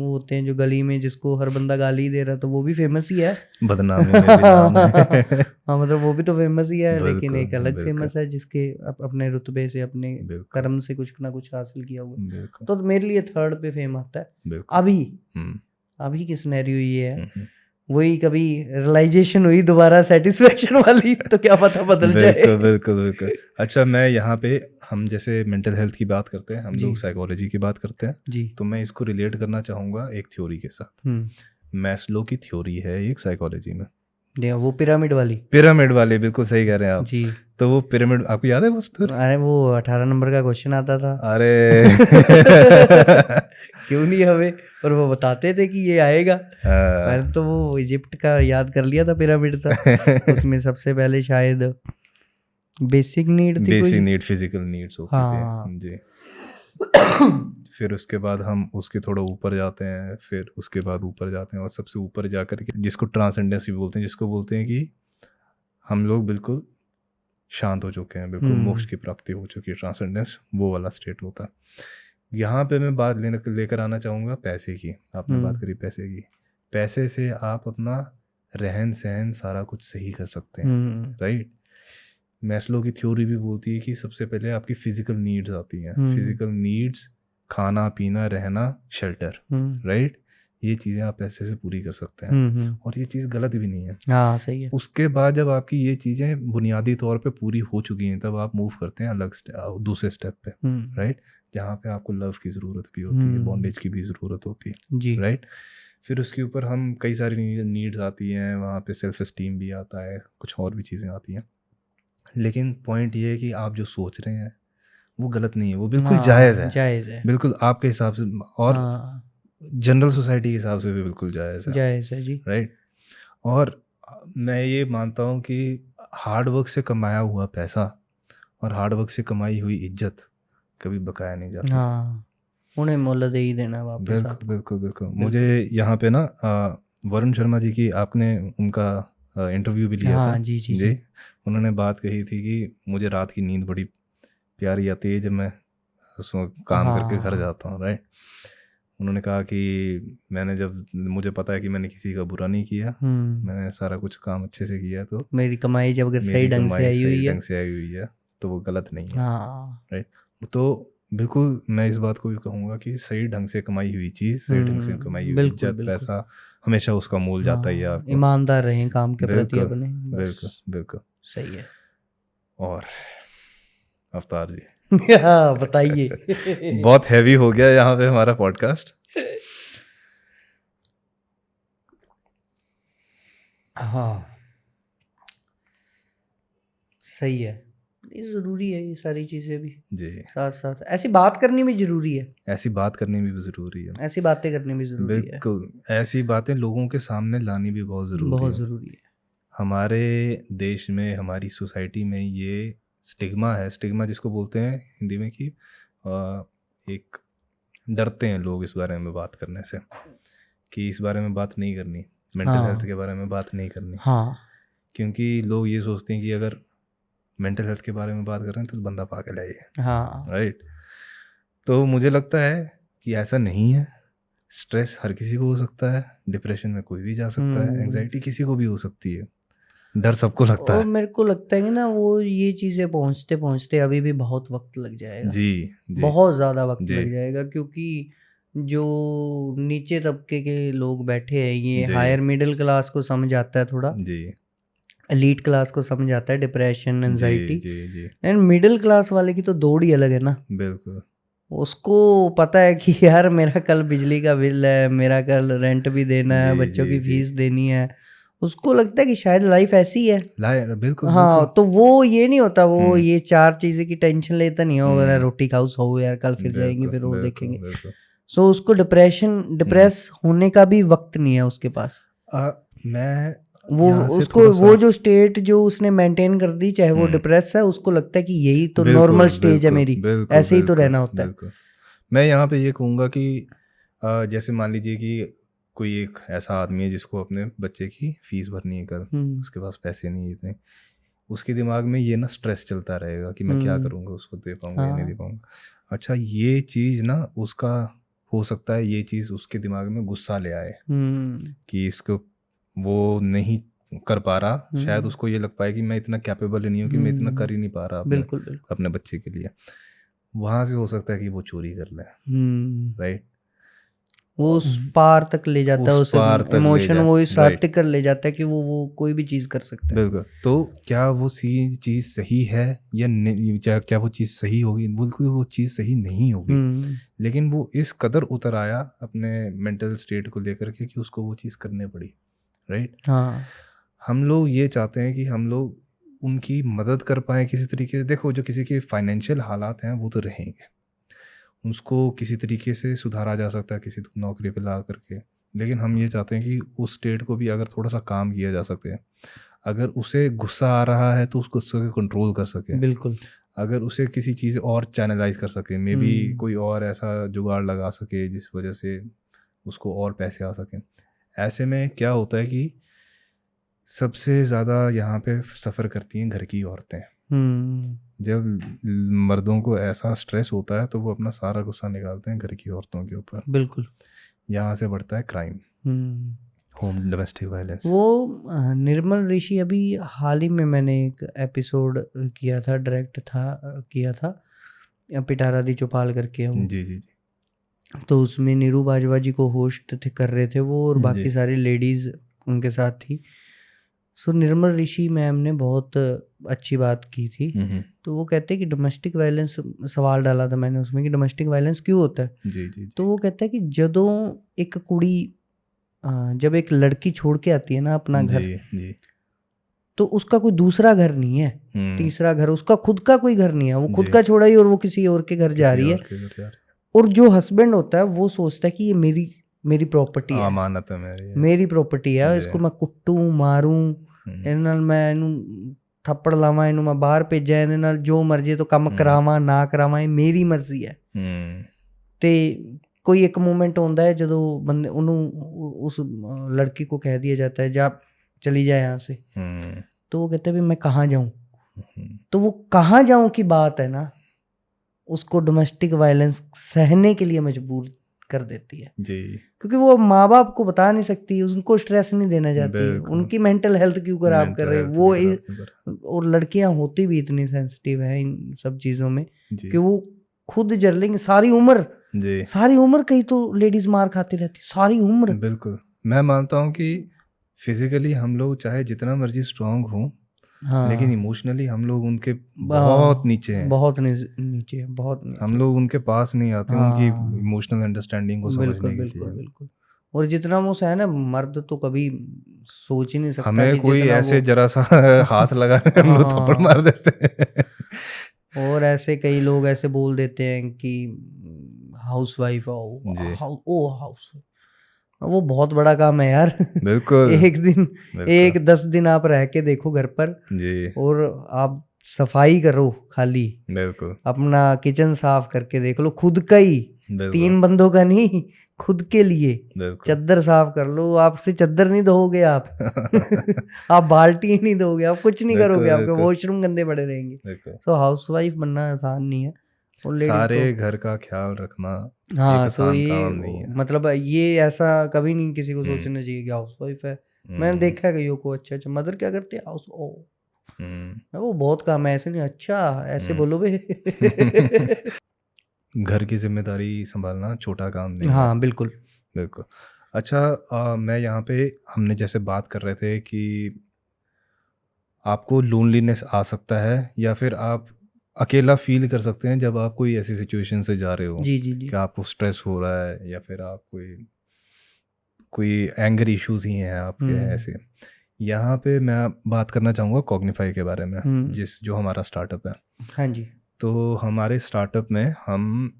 S2: होते हैं जो गली में जिसको हर बंदा गाली दे रहा है, तो वो भी फेमस ही है।
S1: बदनामी में भी नाम है
S2: हाँ, मतलब वो भी तो फेमस ही है, लेकिन
S1: बिल्कुल
S2: एक अलग
S1: बिल्कुल
S2: फेमस है जिसके अपने रुतबे से, अपने
S1: बिल्कुल
S2: कर्म से कुछ ना कुछ हासिल किया हुआ।
S1: बिल्कुल
S2: तो मेरे लिए थर्ड पे फेम आता है।
S1: बिल्कुल
S2: अभी
S1: हम्म,
S2: अभी की सिनेरियो ये है,
S1: हम्म,
S2: वही कभी रियलाइजेशन हुई दोबारा सेटिस्फेक्शन वाली तो क्या पता बदल जाए।
S1: बिल्कुल बिल्कुल बिल्कुल। अच्छा, मैं यहाँ पे हम जैसे मेंटल हेल्थ की बात करते हैं, हम
S2: जी,
S1: लोग साइकोलॉजी की बात करते हैं,
S2: जी,
S1: तो मैं इसको रिलेट करना चाहूँगा एक थ्योरी के साथ।
S2: हुँ,
S1: मैस्लो की थ्योरी है एक साइकोलॉजी में,
S2: जी, वो पिरामिड वाली।
S1: पिरामिड वाली, बिल्कुल सही कह रहे हैं आप।
S2: जी,
S1: तो वो पिरामिड आपको याद है वो story?
S2: अरे वो 18 नंबर का क्वेश्चन आता था।
S1: अरे
S2: क्यों नहीं हमें, और वो बताते थे कि ये आएगा। मैंने तो वो इजिप्ट का याद कर लिया था पिरामिड सा। उसमें सबसे पहले शायद बेसिक नीड थी
S1: बेसिक
S2: कोई।
S1: नीड, फिजिकल नीड्स होती
S2: हाँ।
S1: थी जी। फिर उसके बाद हम उसके थोड़ा ऊपर जाते हैं, फिर उसके बाद ऊपर जाते हैं और सबसे ऊपर जाकर के जिसको ट्रांसेंडेंस भी बोलते हैं, जिसको बोलते हैं कि हम लोग बिल्कुल शांत हो चुके हैं, बिल्कुल मोक्ष की प्राप्ति हो चुकी है, ट्रांसेंडेंस वो वाला स्टेट होता है। यहाँ पे मैं बात लेकर आना चाहूँगा पैसे की। आपने बात करी पैसे की, पैसे से आप अपना रहन सहन सारा कुछ सही कर सकते हैं, राइट। मैस्लो की थ्योरी भी बोलती है कि सबसे पहले आपकी फिजिकल नीड्स आती हैं, फिजिकल नीड्स, खाना पीना रहना शेल्टर, राइट। ये चीज़ें आप पैसे से पूरी कर सकते हैं और ये चीज़ गलत भी नहीं है।
S2: हाँ, सही है।
S1: उसके बाद जब आपकी ये चीज़ें बुनियादी तौर पे पूरी हो चुकी हैं, तब आप मूव करते हैं अलग दूसरे स्टेप पे, राइट, जहाँ पे आपको लव की ज़रूरत भी होती है, बॉन्डेज की भी ज़रूरत होती है,
S2: जी,
S1: राइट। फिर उसके ऊपर हम कई सारी नीड्स आती हैं, वहाँ पे सेल्फ एस्टीम भी आता है, कुछ और भी चीज़ें आती हैं। लेकिन पॉइंट ये है कि आप जो सोच रहे हैं वो गलत नहीं है, वो बिल्कुल जायज़ है,
S2: जायज़ है।
S1: बिल्कुल आपके हिसाब से और
S2: हाँ,
S1: जनरल सोसाइटी के हिसाब से भी बिल्कुल जायज़ है,
S2: जायज़ है जी।
S1: राइट। और मैं ये मानता हूँ कि हार्ड वर्क से कमाया हुआ पैसा और हार्ड वर्क से कमाई हुई इज्जत कभी बकाया नहीं जाती।
S2: हाँ, उन्हें मोल दे ही देना वापस
S1: बिल्कुल
S2: आपको।
S1: बिल्कुल बिल्कुल। मुझे यहाँ पे ना वरुण शर्मा जी की, आपने उनका इंटरव्यू भी लिया था
S2: हाँ, जी, जी,
S1: जी।
S2: जी।
S1: उन्होंने बात कही थी कि मुझे रात की नींद बड़ी प्यारी आती है जब मैं काम करके घर
S2: हाँ,
S1: जाता हूँ, राइट। उन्होंने कहा कि मैंने जब मुझे पता है कि मैंने किसी का बुरा नहीं किया, मैंने सारा कुछ काम अच्छे से किया, तो
S2: मेरी कमाई जब अगर सही
S1: मेरी
S2: ढंग से
S1: कमाई
S2: आई
S1: सही
S2: हुई है।
S1: ढंग से आई हुई है तो वो गलत नहीं है,
S2: हाँ,
S1: राइट। तो बिल्कुल मैं इस बात को भी कहूँगा कि सही ढंग से कमाई हुई चीज़, सही ढंग से कमाई हुई
S2: बिल्कुल,
S1: इज्जत,
S2: बिल्कुल।
S1: पैसा हमेशा उसका मूल जाता ही है
S2: हाँ,
S1: आपको।
S2: ईमानदार रहें काम के प्रति
S1: बिल्कुल
S2: अपने,
S1: बिल्कुल
S2: बस
S1: बिल्कुल।
S2: सही है।
S1: और अवतार जी
S2: हाँ, बताइए।
S1: बहुत हैवी हो गया यहाँ पे हमारा पॉडकास्ट।
S2: हाँ सही है, ये ज़रूरी है ये सारी चीज़ें भी,
S1: जी,
S2: साथ साथ ऐसी बात करनी भी ज़रूरी है,
S1: ऐसी बात करनी भी ज़रूरी है।
S2: ऐसी बातें करनी भी ज़रूरी है,
S1: बिल्कुल, ऐसी बातें लोगों के सामने लानी भी बहुत ज़रूरी
S2: बहुत
S1: है।
S2: ज़रूरी है।
S1: हमारे देश में, हमारी सोसाइटी में ये स्टिग्मा है, स्टिग्मा जिसको बोलते हैं हिंदी में कि एक डरते हैं लोग इस बारे में बात करने से, कि इस बारे में बात नहीं करनी, मेंटल हेल्थ
S2: हाँ
S1: के बारे में बात नहीं करनी,
S2: हाँ
S1: क्योंकि लोग ये सोचते हैं कि अगर मेंटल हेल्थ के बारे में बात कर रहे हैं तो बंदा पागल है ये,
S2: हाँ
S1: राइट। तो मुझे लगता है कि ऐसा नहीं है। स्ट्रेस हर किसी को हो सकता है, डिप्रेशन में कोई भी जा सकता है, एंजाइटी किसी को भी हो सकती है, डर सबको लगता
S2: और
S1: है।
S2: मेरे को लगता है कि ना वो ये चीज़ें पहुँचते पहुँचते अभी भी बहुत वक्त लग जाएगा,
S1: जी जी
S2: बहुत ज़्यादा वक्त
S1: जी
S2: लग जाएगा, क्योंकि जो नीचे तबके के लोग बैठे हैं, ये
S1: जी
S2: हायर मिडिल क्लास को समझ आता है थोड़ा,
S1: जी
S2: एलीट क्लास को समझ आता है डिप्रेशन
S1: जी
S2: एंजाइटी,
S1: जी जी
S2: एंड मिडिल क्लास वाले की तो दौड़ ही अलग है ना।
S1: बिल्कुल
S2: उसको पता है कि यार मेरा कल बिजली का बिल है, मेरा कल रेंट भी देना है,
S1: जी
S2: बच्चों
S1: जी
S2: की
S1: जी
S2: फीस देनी है, उसको लगता है कि शायद लाइफ ऐसी है।
S1: लाए बिल्कुल
S2: हाँ,
S1: बिल्कुल।
S2: तो वो ये नहीं होता, वो
S1: हम्म
S2: ये 4 चीज़ें की टेंशन लेता नहीं होगा, रोटी खाओ सो यार कल फिर जाएँगे
S1: बिल्कुल
S2: फिर और
S1: बिल्कुल
S2: देखेंगे।
S1: बिल्कुल।
S2: सो उसको डिप्रेस होने का भी वक़्त नहीं है उसके पास।
S1: मैं
S2: वो
S1: यहाँ से
S2: उसको
S1: थोड़ा सा
S2: वो जो स्टेट जो उसने मेंटेन कर दी, चाहे वो डिप्रेस है, उसको लगता है कि यही तो नॉर्मल
S1: बिल्कुल
S2: स्टेज है
S1: बिल्कुल
S2: मेरी,
S1: बिल्कुल
S2: ऐसे ही तो
S1: बिल्कुल
S2: रहना होता है।
S1: बिल्कुल। मैं यहाँ पे ये कहूँगा कि जैसे मान लीजिए कि कोई एक ऐसा आदमी है जिसको अपने बच्चे की फीस भरनी है कल, उसके पास पैसे नहीं है इतने, उसके दिमाग में ये ना स्ट्रेस चलता रहेगा कि मैं क्या करूँगा, उसको दे पाऊँगा या नहीं दे
S2: हाँ।
S1: पाऊँगा। अच्छा, ये चीज़ ना उसका हो सकता है, ये चीज़ उसके दिमाग में गुस्सा ले आए कि इसको वो नहीं कर पा रहा, शायद उसको ये लग पाए कि मैं इतना कैपेबल ही नहीं हूँ कि मैं इतना कर ही नहीं पा रहा
S2: बिल्कुल, बिल्कुल।
S1: अपने बच्चे के लिए। वहाँ से हो सकता है कि वो चोरी कर ले, राइट।
S2: वो उस पार तक ले जाता है,
S1: उस
S2: उस
S1: पार तक ले
S2: इमोशन
S1: जाए,
S2: वो इस हद
S1: राइट,
S2: तक कर ले जाता है कि वो कोई भी चीज़ कर सकता है।
S1: बिल्कुल। तो क्या वो चीज़ सही है या नहीं, क्या वो चीज़ सही होगी? बिल्कुल वो चीज़ सही नहीं होगी, लेकिन वो इस कदर उतर आया अपने मेंटल स्टेट को लेकर के कि उसको वो चीज़ करनी पड़ी, राइट।
S2: हाँ।
S1: हम लोग ये चाहते हैं कि हम लोग उनकी मदद कर पाएँ किसी तरीके से। देखो, जो किसी के फाइनेंशियल हालात हैं वो तो रहेंगे, उसको किसी तरीके से सुधारा जा सकता है किसी नौकरी पे ला करके, लेकिन हम ये चाहते हैं कि उस स्टेट को भी अगर थोड़ा सा काम किया जा सके। अगर उसे गुस्सा आ रहा है तो उस गुस्से को कंट्रोल कर सके,
S2: बिल्कुल।
S1: अगर उसे किसी चीज़ और चैनलाइज कर सके, मे बी कोई और ऐसा जुगाड़ लगा सके जिस वजह से उसको और पैसे आ सकें। ऐसे में क्या होता है कि सबसे ज़्यादा यहाँ पे सफ़र करती हैं घर की औरतें। जब मर्दों को ऐसा स्ट्रेस होता है तो वो अपना सारा गुस्सा निकालते हैं घर की औरतों के ऊपर।
S2: बिल्कुल।
S1: यहाँ से बढ़ता है क्राइम, होम डोमेस्टिक वायलेंस।
S2: वो निर्मल ऋषि अभी हाल ही में मैंने एक एपिसोड किया था, डायरेक्ट था किया था, पिटारा दी चौपाल करके है वो।
S1: जी जी जी
S2: तो उसमें नीरू बाजवा जी को होस्ट थे, कर रहे थे वो, और बाकी
S1: जी।
S2: सारी लेडीज़ उनके साथ थी। सो निर्मल ऋषि मैम ने बहुत अच्छी बात की थी। तो वो कहते हैं कि डोमेस्टिक वायलेंस, सवाल डाला था मैंने उसमें कि डोमेस्टिक वायलेंस क्यों होता है।
S1: जी जी
S2: तो वो कहता है कि जदों एक कुड़ी जब एक लड़की छोड़ के आती है ना अपना घर,
S1: जी जी।
S2: तो उसका कोई दूसरा घर नहीं है, तीसरा घर, उसका खुद का कोई घर नहीं है, वो खुद
S1: जी।
S2: का छोड़ा ही और वो किसी और के घर जा
S1: किसी
S2: रही है।
S1: और के घर जा रही
S2: और जो हस्बैंड होता है वो सोचता है कि ये मेरी प्रॉपर्टी
S1: है,
S2: है,
S1: अमानत है मेरी है।
S2: मेरी प्रॉपर्टी है,
S1: जी।
S2: इसको मैं कुट्टू मारूं, ਇਹਦੇ ਨਾਲ ਮੈਂ ਇਹਨੂੰ ਥੱਪੜ ਲਾਵਾਂ, ਇਹਨੂੰ ਮੈਂ ਬਾਹਰ ਭੇਜਾਂ, ਇਹਦੇ ਨਾਲ ਜੋ ਮਰਜ਼ੀ ਤੋਂ ਕੰਮ ਕਰਾਵਾਂ ਨਾ ਕਰਾਵਾਂ, ਇਹ ਮੇਰੀ ਮਰਜ਼ੀ ਹੈ। ਤੇ कोई एक मोमेंट होता है ਜਦੋਂ ਬੰਦੇ ਉਹਨੂੰ उस लड़की को कह दिया जाता है जा चली जाए यहाँ से, तो वो कहते हैं मैं कहाँ जाऊँ। तो वो कहाँ जाऊँ की बात है ना, उसको डोमेस्टिक वायलेंस सहने के लिए मजबूर कर देती है
S1: जी।
S2: क्योंकि वो माँ बाप को बता नहीं सकती, उनको स्ट्रेस नहीं देना चाहती,
S1: बिल्कुल।
S2: उनकी मेंटल हेल्थ क्यों खराब कर रहे वो और लड़कियां होती भी इतनी सेंसिटिव है इन सब चीज़ों में कि वो खुद जर लेंगे सारी उम्र।
S1: जी।
S2: सारी उम्र कहीं तो लेडीज मार खाती रहती, सारी उम्र।
S1: बिल्कुल मैं मानता हूँ कि फिजिकली हम लोग चाहे जितना मर्जी स्ट्रांग हों, लेकिन
S2: हाँ
S1: इमोशनली हम लोग उनके बहुत
S2: हाँ,
S1: नीचे हैं।
S2: बहुत नीचे है, बहुत नीचे।
S1: हम लोग उनके पास नहीं आते उनकी
S2: हाँ
S1: इमोशनल अंडरस्टैंडिंग को
S2: बिल्कुल
S1: समझने के
S2: बिल्कुल
S1: लिए।
S2: बिल्कुल। और जितना वो है ना, मर्द तो कभी सोच ही नहीं सकता
S1: हमें
S2: कि
S1: कोई
S2: जितना
S1: ऐसे
S2: वो
S1: जरा सा हाथ लगा हम लोग थप्पड़
S2: हाँ।
S1: मार देते हैं।
S2: और ऐसे कई लोग ऐसे बोल देते हैं कि हाउस वाइफ हो,
S1: जी
S2: हाउस, वो बहुत बड़ा काम है यार।
S1: बिल्कुल
S2: एक दिन,
S1: बिल्कुल
S2: 10 दिन आप रह के देखो घर पर,
S1: जी
S2: और आप सफाई करो खाली,
S1: बिल्कुल
S2: अपना किचन साफ करके देख लो खुद का ही,
S1: बिल्कुल
S2: 3 बंदों का नहीं, खुद के लिए।
S1: बिल्कुल
S2: चद्दर साफ कर लो, आपसे चद्दर नहीं धोगे आप। आप बाल्टी ही नहीं धोगे, आप कुछ नहीं करोगे,
S1: बिल्कुल
S2: आपके
S1: बिल्कुल
S2: वॉशरूम गंदे पड़े रहेंगे।
S1: बिल्कुल
S2: सो हाउस वाइफ बनना आसान नहीं है, और लेडीज
S1: सारे
S2: तो
S1: घर का ख्याल रखना एक
S2: हाँ। सो
S1: आसान
S2: ये
S1: काम नहीं है।
S2: मतलब ये ऐसा कभी नहीं किसी को
S1: हम्म
S2: सोचना चाहिए कि हाउस वाइफ है। मैंने
S1: हम्म
S2: देखा है कईयों को, अच्छा अच्छा मदर क्या करते हैं, हाउस ओ,
S1: हम्म
S2: वो बहुत काम है, ऐसे नहीं, अच्छा ऐसे
S1: हम्म।
S2: बोलो बे।
S1: घर की जिम्मेदारी संभालना छोटा काम नहीं है।
S2: हाँ बिल्कुल।
S1: बिल्कुल। अच्छा मैं यहाँ पे हमने जैसे बात कर रहे थे कि आपको लोनलीनेस आ सकता है या फिर आप अकेला फील कर सकते हैं जब आप कोई ऐसी सिचुएशन से जा रहे हो
S2: जी जी जी।
S1: कि आपको स्ट्रेस हो रहा है या फिर आप कोई कोई एंगर इश्यूज ही हैं आपके
S2: हम्म
S1: ऐसे। यहाँ पे मैं बात करना चाहूँगा कॉग्निफाई के बारे में,
S2: हम्म।
S1: जो हमारा स्टार्टअप है।
S2: हाँ जी।
S1: तो हमारे स्टार्टअप में हम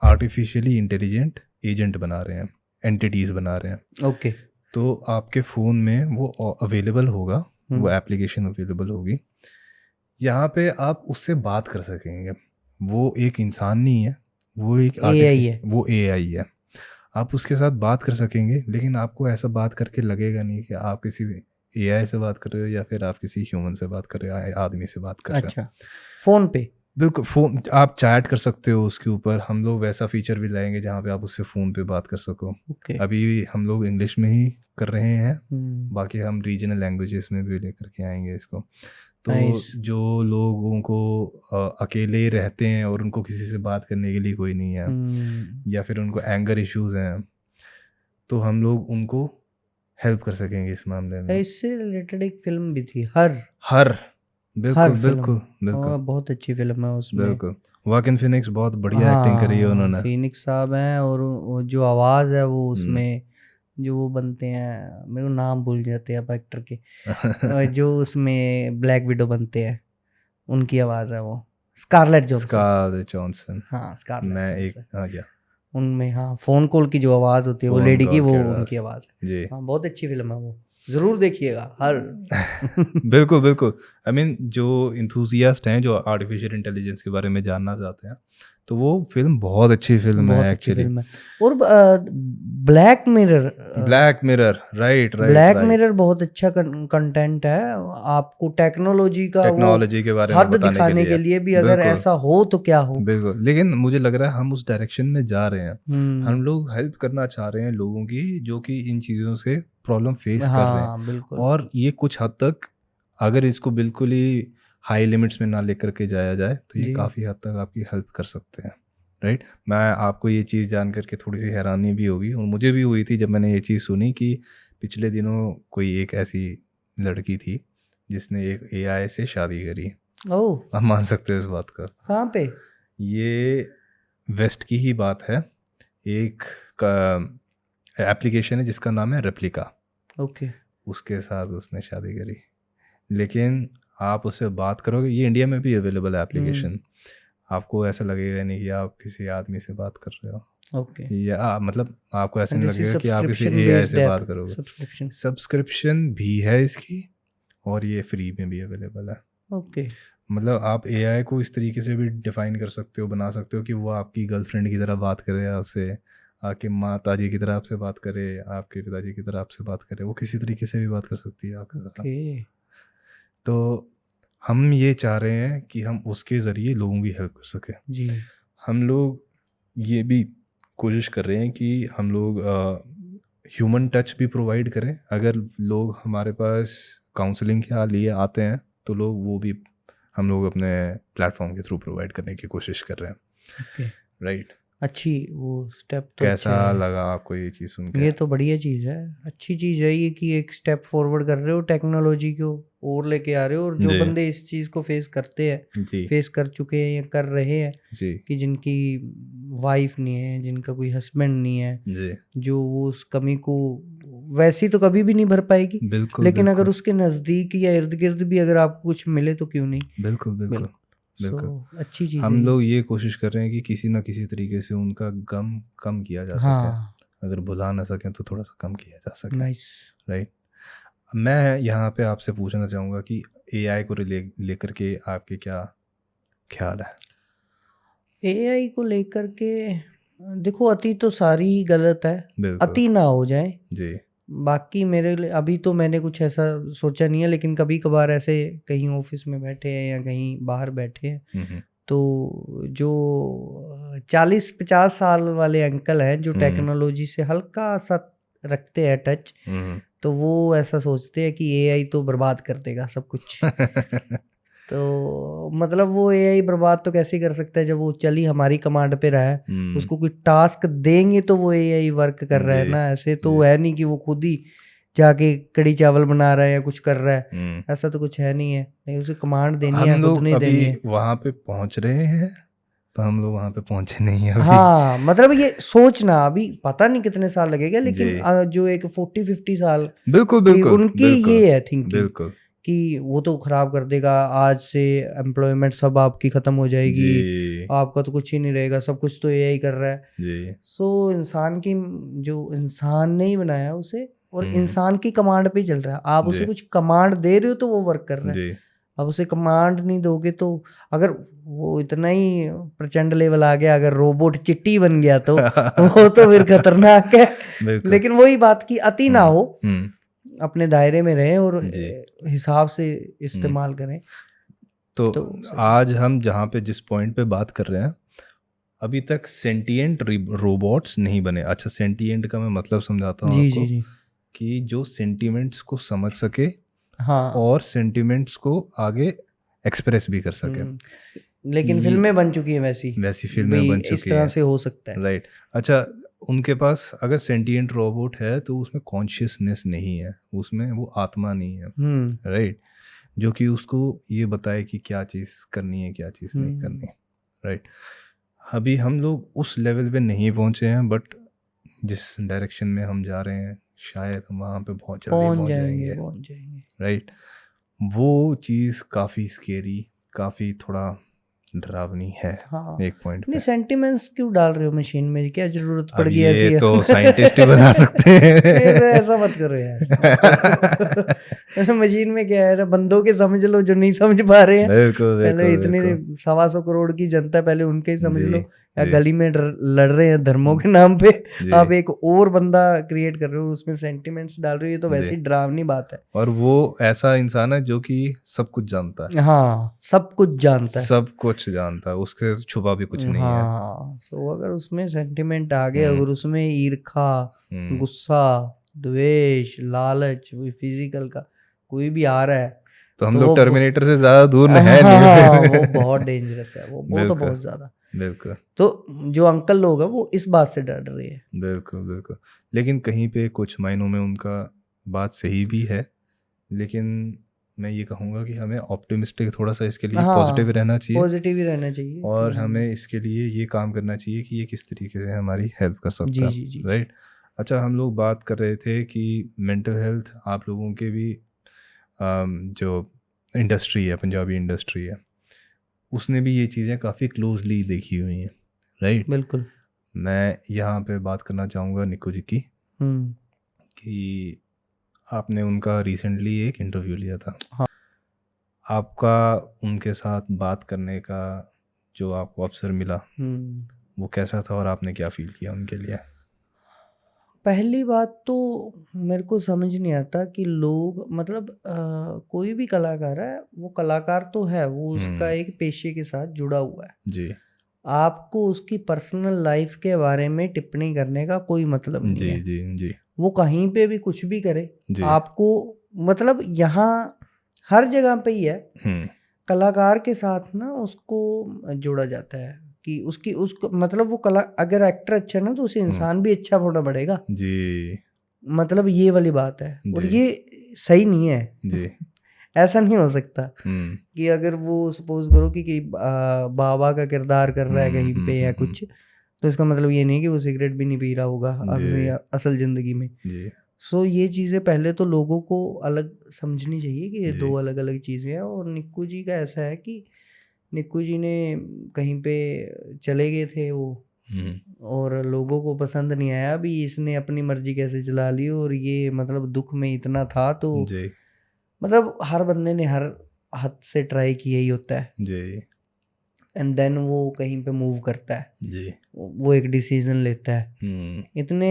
S1: आर्टिफिशियली इंटेलिजेंट एजेंट बना रहे हैं, एंटिटीज़ बना रहे हैं।
S2: ओके।
S1: तो आपके फ़ोन में वो अवेलेबल होगा, वो
S2: हम्म।
S1: एप्लीकेशन अवेलेबल होगी। यहाँ पे आप उससे बात कर सकेंगे। वो एक इंसान नहीं है,
S2: AI है।
S1: वो एआई है। आप उसके साथ बात कर सकेंगे, लेकिन आपको ऐसा बात करके लगेगा नहीं कि आप किसी एआई से बात कर रहे हो या फिर आप किसी ह्यूमन से बात कर रहे हो, आदमी से बात कर रहे हो।
S2: अच्छा, फोन पे।
S1: बिल्कुल, फ़ोन आप चैट कर सकते हो उसके ऊपर। हम लोग वैसा फीचर भी लाएंगे जहाँ पे आप उससे फ़ोन पे बात कर सको।
S2: ओके।
S1: अभी हम लोग इंग्लिश में ही कर रहे हैं,
S2: हम्म।
S1: बाकी हम रीजनल लैंग्वेजेस में भी लेकर के आएंगे इसको। तो
S2: नाइस।
S1: जो लोगों को अकेले रहते हैं और उनको किसी से बात करने के लिए कोई नहीं है,
S2: हम्म।
S1: या फिर उनको एंगर इश्यूज हैं, तो हम लोग उनको हेल्प कर सकेंगे इस मामले में।
S2: इससे रिलेटेड एक फिल्म भी थी, हर
S1: हर
S2: हर
S1: बिल्कुल
S2: फिल्म,
S1: बिल्कुल बिल्कुल
S2: बहुत अच्छी फिल्म है उसमें।
S1: बिल्कुल। वाकिन फिनिक्स बहुत बढ़िया एक्टिंग करी है
S2: हाँ
S1: उन्होंने।
S2: फिनिक्स साहब हैं, और वो जो आवाज़ है वो
S1: हम्म।
S2: उसमें, जो वो बनते हैं, मेरे को नाम भूल जाते हैं अब एक्टर के, जो उसमें ब्लैक विडो बनते हैं, उनकी आवाज़ है वो, स्कारलेट जॉनसन।
S1: Scarlett Johansson.
S2: हाँ स्कारलेट
S1: मैं एक
S2: जॉनसन।
S1: आ गया
S2: उनमें हाँ, फोन कॉल की जो आवाज़ होती है वो
S1: फोन
S2: लेडी की,
S1: कॉल
S2: वो
S1: की
S2: उनकी
S1: आवाज़।
S2: आवाज़ है।
S1: जी
S2: हाँ बहुत अच्छी फिल्म है वो, ज़रूर देखिएगा हर।
S1: बिल्कुल बिल्कुल। आई मीन जो इंथुजियास्ट हैं, जो आर्टिफिशियल इंटेलिजेंस के बारे में जानना चाहते हैं, तो वो फिल्म बहुत अच्छी फिल्म
S2: बहुत
S1: है
S2: अच्छी
S1: एक्चुअली।
S2: फिल्म है। और black mirror,
S1: black mirror, right right
S2: black
S1: right.
S2: Mirror बहुत अच्छा कंटेंट है, आपको टेक्नोलॉजी का वो
S1: टेक्नोलॉजी के बारे में
S2: हद
S1: बताने के
S2: दिखाने के
S1: लिए।
S2: लिए भी, अगर
S1: बिल्कुल
S2: ऐसा हो तो क्या हो।
S1: बिल्कुल, लेकिन मुझे लग रहा है हम उस डायरेक्शन में जा रहे हैं। हम
S2: हम्म।
S1: लोग हेल्प करना चाह रहे हैं लोगों की जो कि इन चीज़ों से प्रॉब्लम फेस कर रहे हैं।
S2: हाँ बिल्कुल।
S1: और ये कुछ हद तक, अगर इसको बिल्कुल ही हाई लिमिट्स में ना लेकर के जाया जाए, तो ये
S2: जी।
S1: काफ़ी हद तक आपकी हेल्प कर सकते हैं, राइट। मैं आपको ये चीज़ जान करके थोड़ी सी हैरानी भी होगी, और मुझे भी हुई थी जब मैंने ये चीज़ सुनी कि पिछले दिनों कोई एक ऐसी लड़की थी जिसने एक एआई से शादी करी।
S2: ओह,
S1: आप मान सकते हो इस बात का।
S2: कहाँ पे?
S1: ये वेस्ट की ही बात है। एक एप्लीकेशन है जिसका नाम है रेप्लिका,
S2: ओके।
S1: उसके साथ उसने शादी करी। लेकिन आप उससे बात करोगे, ये इंडिया में भी अवेलेबल है एप्लीकेशन, आपको ऐसा लगेगा नहीं कि आप किसी आदमी से बात कर रहे हो,
S2: ओके।
S1: या मतलब आपको ऐसा नहीं
S2: दिस इज
S1: लगेगा कि आप किसी
S2: सब्सक्रिप्शन
S1: एआई
S2: बेस्ड
S1: से
S2: ऐप,
S1: बात करोगे।
S2: सब्सक्रिप्शन।
S1: सब्सक्रिप्शन भी है इसकी, और ये फ्री में भी अवेलेबल है।
S2: ओके।
S1: मतलब आप एआई को इस तरीके से भी डिफाइन कर सकते हो, बना सकते हो कि वो आपकी गर्लफ्रेंड की तरह बात करे आपसे, आपके माता जी की तरह आपसे बात करे, आपके पिताजी की तरह आपसे बात करे, वो किसी तरीके से भी बात कर सकती है आपके साथ।
S2: ओके।
S1: तो हम ये चाह रहे हैं कि हम उसके ज़रिए लोगों की हेल्प कर सकें।
S2: जी।
S1: हम लोग ये भी कोशिश कर रहे हैं कि हम लोग ह्यूमन टच भी प्रोवाइड करें। अगर लोग हमारे पास काउंसलिंग के लिए आते हैं, तो लोग वो भी हम लोग अपने प्लेटफॉर्म के थ्रू प्रोवाइड करने की कोशिश कर रहे हैं,
S2: ओके।
S1: राइट।
S2: अच्छी वो स्टेप तो अच्छा
S1: कैसा
S2: है।
S1: लगा आपको ये चीज़ सुन के?
S2: ये तो बढ़िया चीज़ है, अच्छी चीज़ है ये कि एक स्टेप फॉरवर्ड कर रहे हो, टेक्नोलॉजी को और लेके आ रहे हो। और जो
S1: जी।
S2: बंदे इस चीज़ को फेस करते हैं,
S1: जी
S2: फेस कर चुके हैं या कर रहे हैं,
S1: जी
S2: कि जिनकी वाइफ नहीं है, जिनका कोई हस्बैंड नहीं है,
S1: जी,
S2: जो वो उस कमी को वैसी तो कभी भी नहीं भर पाएगी,
S1: बिल्कुल
S2: लेकिन अगर
S1: बिल्कुल
S2: उसके नज़दीक या इर्द गिर्द भी अगर आपको कुछ मिले तो क्यों नहीं।
S1: बिल्कुल बिल्कुल
S2: बिल्कुल।
S1: बिल्कुल।
S2: सो अच्छी चीज़ है
S1: हम
S2: ये।
S1: लोग ये कोशिश कर रहे हैं कि किसी ना किसी तरीके से उनका गम कम किया जा सके।
S2: हाँ,
S1: अगर भुला ना सकें तो थोड़ा सा कम किया जा सके,
S2: नाइस।
S1: राइट? मैं यहाँ पे आपसे पूछना चाहूँगा कि एआई को लेकर के आपके क्या ख्याल है?
S2: एआई को लेकर के देखो, अति तो सारी ही गलत है,
S1: बिल्कुल।
S2: अति ना हो जाए।
S1: जी
S2: बाकी मेरे लिए अभी तो मैंने कुछ ऐसा सोचा नहीं है, लेकिन कभी कभार ऐसे कहीं ऑफिस में बैठे हैं या कहीं बाहर बैठे हैं,
S1: हम्म,
S2: तो जो 40-50 साल वाले अंकल हैं जो
S1: हम्म,
S2: टेक्नोलॉजी से हल्का सा रखते हैं टच,
S1: हम्म।
S2: तो वो ऐसा सोचते हैं कि एआई तो बर्बाद कर देगा सब कुछ। तो मतलब वो एआई बर्बाद तो कैसे कर सकता है जब वो चल ही हमारी कमांड पे रहा है। उसको कोई टास्क देंगे तो वो एआई वर्क कर रहा है
S1: जी
S2: ना, ऐसे तो
S1: जी
S2: है नहीं कि वो खुद ही जाके कड़ी चावल बना रहा है या कुछ कर रहा है, ऐसा तो कुछ है नहीं है। नहीं, उसे कमांड देनी है,
S1: हम
S2: खुद
S1: लोग
S2: नहीं
S1: अभी
S2: देनी है।
S1: वहाँ पे पहुँच रहे हैं, पर हम लोग वहाँ पे पहुँचे नहीं हैं अभी।
S2: हाँ, मतलब ये सोचना अभी पता नहीं कितने साल लगेगा, लेकिन
S1: जी
S2: जो एक 40-50 साल
S1: बिल्कुल
S2: की
S1: बिल्कुल
S2: उनकी
S1: बिल्कुल
S2: ये है थिंकिंग
S1: बिल्कुल।
S2: कि वो तो खराब कर देगा, आज से एम्प्लॉयमेंट सब आपकी खत्म हो जाएगी,
S1: जी
S2: आपका तो कुछ ही नहीं रहेगा, सब कुछ तो एआई कर रहा है।
S1: जी
S2: सो इंसान की, जो इंसान ने ही बनाया उसे, और
S1: हम्म,
S2: इंसान की कमांड पे चल रहा है। आप उसे
S1: जी
S2: कुछ कमांड दे रहे हो तो वो वर्क कर रहा है।
S1: जी
S2: अब उसे कमांड नहीं दोगे तो, अगर वो इतना ही प्रचंड लेवल आ गया, अगर रोबोट चिट्टी बन गया तो वो तो फिर खतरनाक है।
S1: बिल्कुल।
S2: लेकिन वही बात की अति ना हो,
S1: हम्म,
S2: अपने दायरे में रहें और
S1: जी
S2: हिसाब से इस्तेमाल करें।
S1: तो
S2: तो सही।
S1: आज हम जहाँ पे जिस पॉइंट पे बात कर रहे हैं, अभी तक सेंटिएंट रोबोट्स नहीं बने। अच्छा, सेंटिएंट का मैं मतलब समझाता हूँ
S2: जी
S1: आपको,
S2: जी जी।
S1: कि जो सेंटिमेंट्स को समझ सके
S2: हाँ।
S1: और सेंटिमेंट्स को आगे एक्सप्रेस भी कर सके।
S2: लेकिन
S1: ये
S2: फिल्में बन चुकी हैं वैसी
S1: वैसी
S2: कि
S1: फिल्में
S2: भाई
S1: बन
S2: इस
S1: चुकी
S2: तरह
S1: हैं,
S2: से हो सकता है।
S1: राइट? अच्छा, उनके पास अगर सेंटिएंट रोबोट है तो उसमें कॉन्शियसनेस नहीं है, उसमें वो आत्मा नहीं है, राइट? जो कि उसको ये बताए कि क्या चीज़ करनी है, क्या चीज़ नहीं करनी है, राइट? अभी हम लोग उस लेवल पे नहीं पहुंचे हैं, बट जिस डायरेक्शन में हम जा रहे हैं शायद हम वहाँ पे बहुत जल्दी
S2: पहुंच
S1: पहुंच
S2: जाएंगे,
S1: जाएंगे,
S2: पहुंच जाएंगे।
S1: राइट? वो चीज़ काफ़ी स्केरी, काफ़ी थोड़ा डरावनी है
S2: हाँ,
S1: एक पॉइंट
S2: नहीं
S1: पे।
S2: सेंटिमेंट्स क्यों डाल रहे हो मशीन में, क्या जरूरत पड़
S1: अब
S2: गई ऐसी
S1: ये
S2: है?
S1: तो साइंटिस्ट ही बता सकते
S2: नहीं तो
S1: हैं।
S2: ऐसा मत करो यार। मशीन में क्या है, बंदों के समझ लो जो नहीं समझ पा रहे हैं।
S1: बिल्कुल
S2: पहले
S1: बिल्कुल
S2: इतनी
S1: बिल्कुल।
S2: 125 करोड़ की जनता है, पहले उनके ही समझ
S1: जी
S2: लो। या
S1: जी
S2: गली में लड़ रहे हैं धर्मों के नाम पे,
S1: जी
S2: आप एक और बंदा क्रिएट कर रहे हो, उसमें सेंटिमेंट्स डाल रहे हो, ये तो वैसे
S1: जी।
S2: ही डरावनी बात है।
S1: और वो ऐसा इंसान है जो कि सब कुछ जानता है,
S2: हाँ, सब कुछ जानता है।
S1: सब कुछ जानता है, उसके छुपा भी कुछ नहीं है।
S2: हाँ, सो अगर उसमें सेंटिमेंट आ गए,
S1: हम्म
S2: अगर उसमें ईर्खा,
S1: हम्म।
S2: गुस्सा, द्वेष, लालच, वो फिजिकल का कोई भी आ रहा है,
S1: तो हम
S2: तो
S1: लोग
S2: वो
S1: टर्मिनेटर से ज़्यादा दूर है
S2: हाँ,
S1: नहीं
S2: वो
S1: फिर।
S2: बहुत डेंजरस है, वो तो
S1: बिल्कुल
S2: बहुत ज्यादा।
S1: बिल्कुल
S2: तो जो अंकल लोग हैं वो इस बात से डर रहे हैं।
S1: बिल्कुल बिल्कुल। लेकिन कहीं पे कुछ मायनों में उनका बात सही भी है, लेकिन मैं ये कहूँगा कि हमें ऑप्टिमिस्टिक थोड़ा सा इसके लिए पॉजिटिव
S2: हाँ,
S1: रहना चाहिए,
S2: पॉजिटिव ही रहना चाहिए
S1: और
S2: कि
S1: हमें इसके लिए ये काम करना चाहिए कि ये किस तरीके से हमारी हेल्प कर सकता
S2: जी
S1: है,
S2: जी जी।
S1: राइट? अच्छा, हम लोग बात कर रहे थे कि मेंटल हेल्थ आप लोगों के भी जो इंडस्ट्री है, पंजाबी इंडस्ट्री है, उसने भी ये चीज़ें काफ़ी क्लोजली देखी हुई हैं, राइट?
S2: बिल्कुल।
S1: मैं यहाँ पे बात करना चाहूँगा निक्कू जी की,
S2: हम्म।
S1: कि आपने उनका रिसेंटली एक इंटरव्यू लिया था।
S2: हाँ।
S1: आपका उनके साथ बात करने का जो आपको अवसर मिला, वो कैसा था और आपने क्या फील किया उनके लिए?
S2: पहली बात तो मेरे को समझ नहीं आता कि लोग, मतलब कोई भी कलाकार है, वो कलाकार तो है, वो उसका एक पेशे के साथ जुड़ा हुआ है।
S1: जी
S2: आपको उसकी पर्सनल लाइफ के बारे में टिप्पणी करने का कोई मतलब नहीं
S1: जी
S2: है।
S1: जी जी
S2: वो कहीं पे भी कुछ भी करे,
S1: जी।
S2: आपको, मतलब यहाँ हर जगह पे ही है,
S1: हम्म
S2: कलाकार के साथ ना उसको जोड़ा जाता है कि उसकी उसको मतलब वो कला, अगर एक्टर अच्छा है ना तो उसे इंसान भी अच्छा होना पड़ेगा
S1: जी
S2: मतलब ये वाली बात है और
S1: जी
S2: ये सही नहीं है
S1: जी
S2: ऐसा नहीं हो सकता कि अगर वो सपोज करो कि बाबा का किरदार कर रहा है कहीं पे या कुछ, तो इसका मतलब ये नहीं है कि वो सिगरेट भी नहीं पी रहा होगा अपनी असल जिंदगी में। सो ये चीज़ें पहले तो लोगों को अलग समझनी चाहिए कि ये दो अलग अलग चीज़ें हैं। और निक्कू जी का ऐसा है कि निक्कू जी ने कहीं पे चले गए थे वो और लोगों को पसंद नहीं आया, अभी इसने अपनी मर्जी कैसे चला ली और ये मतलब दुख में इतना था तो मतलब हर बंदे ने हर हद से ट्राई किया ही होता है
S1: जी
S2: एंड देन वो कहीं पे मूव करता है
S1: जी
S2: वो एक डिसीजन लेता है। इतने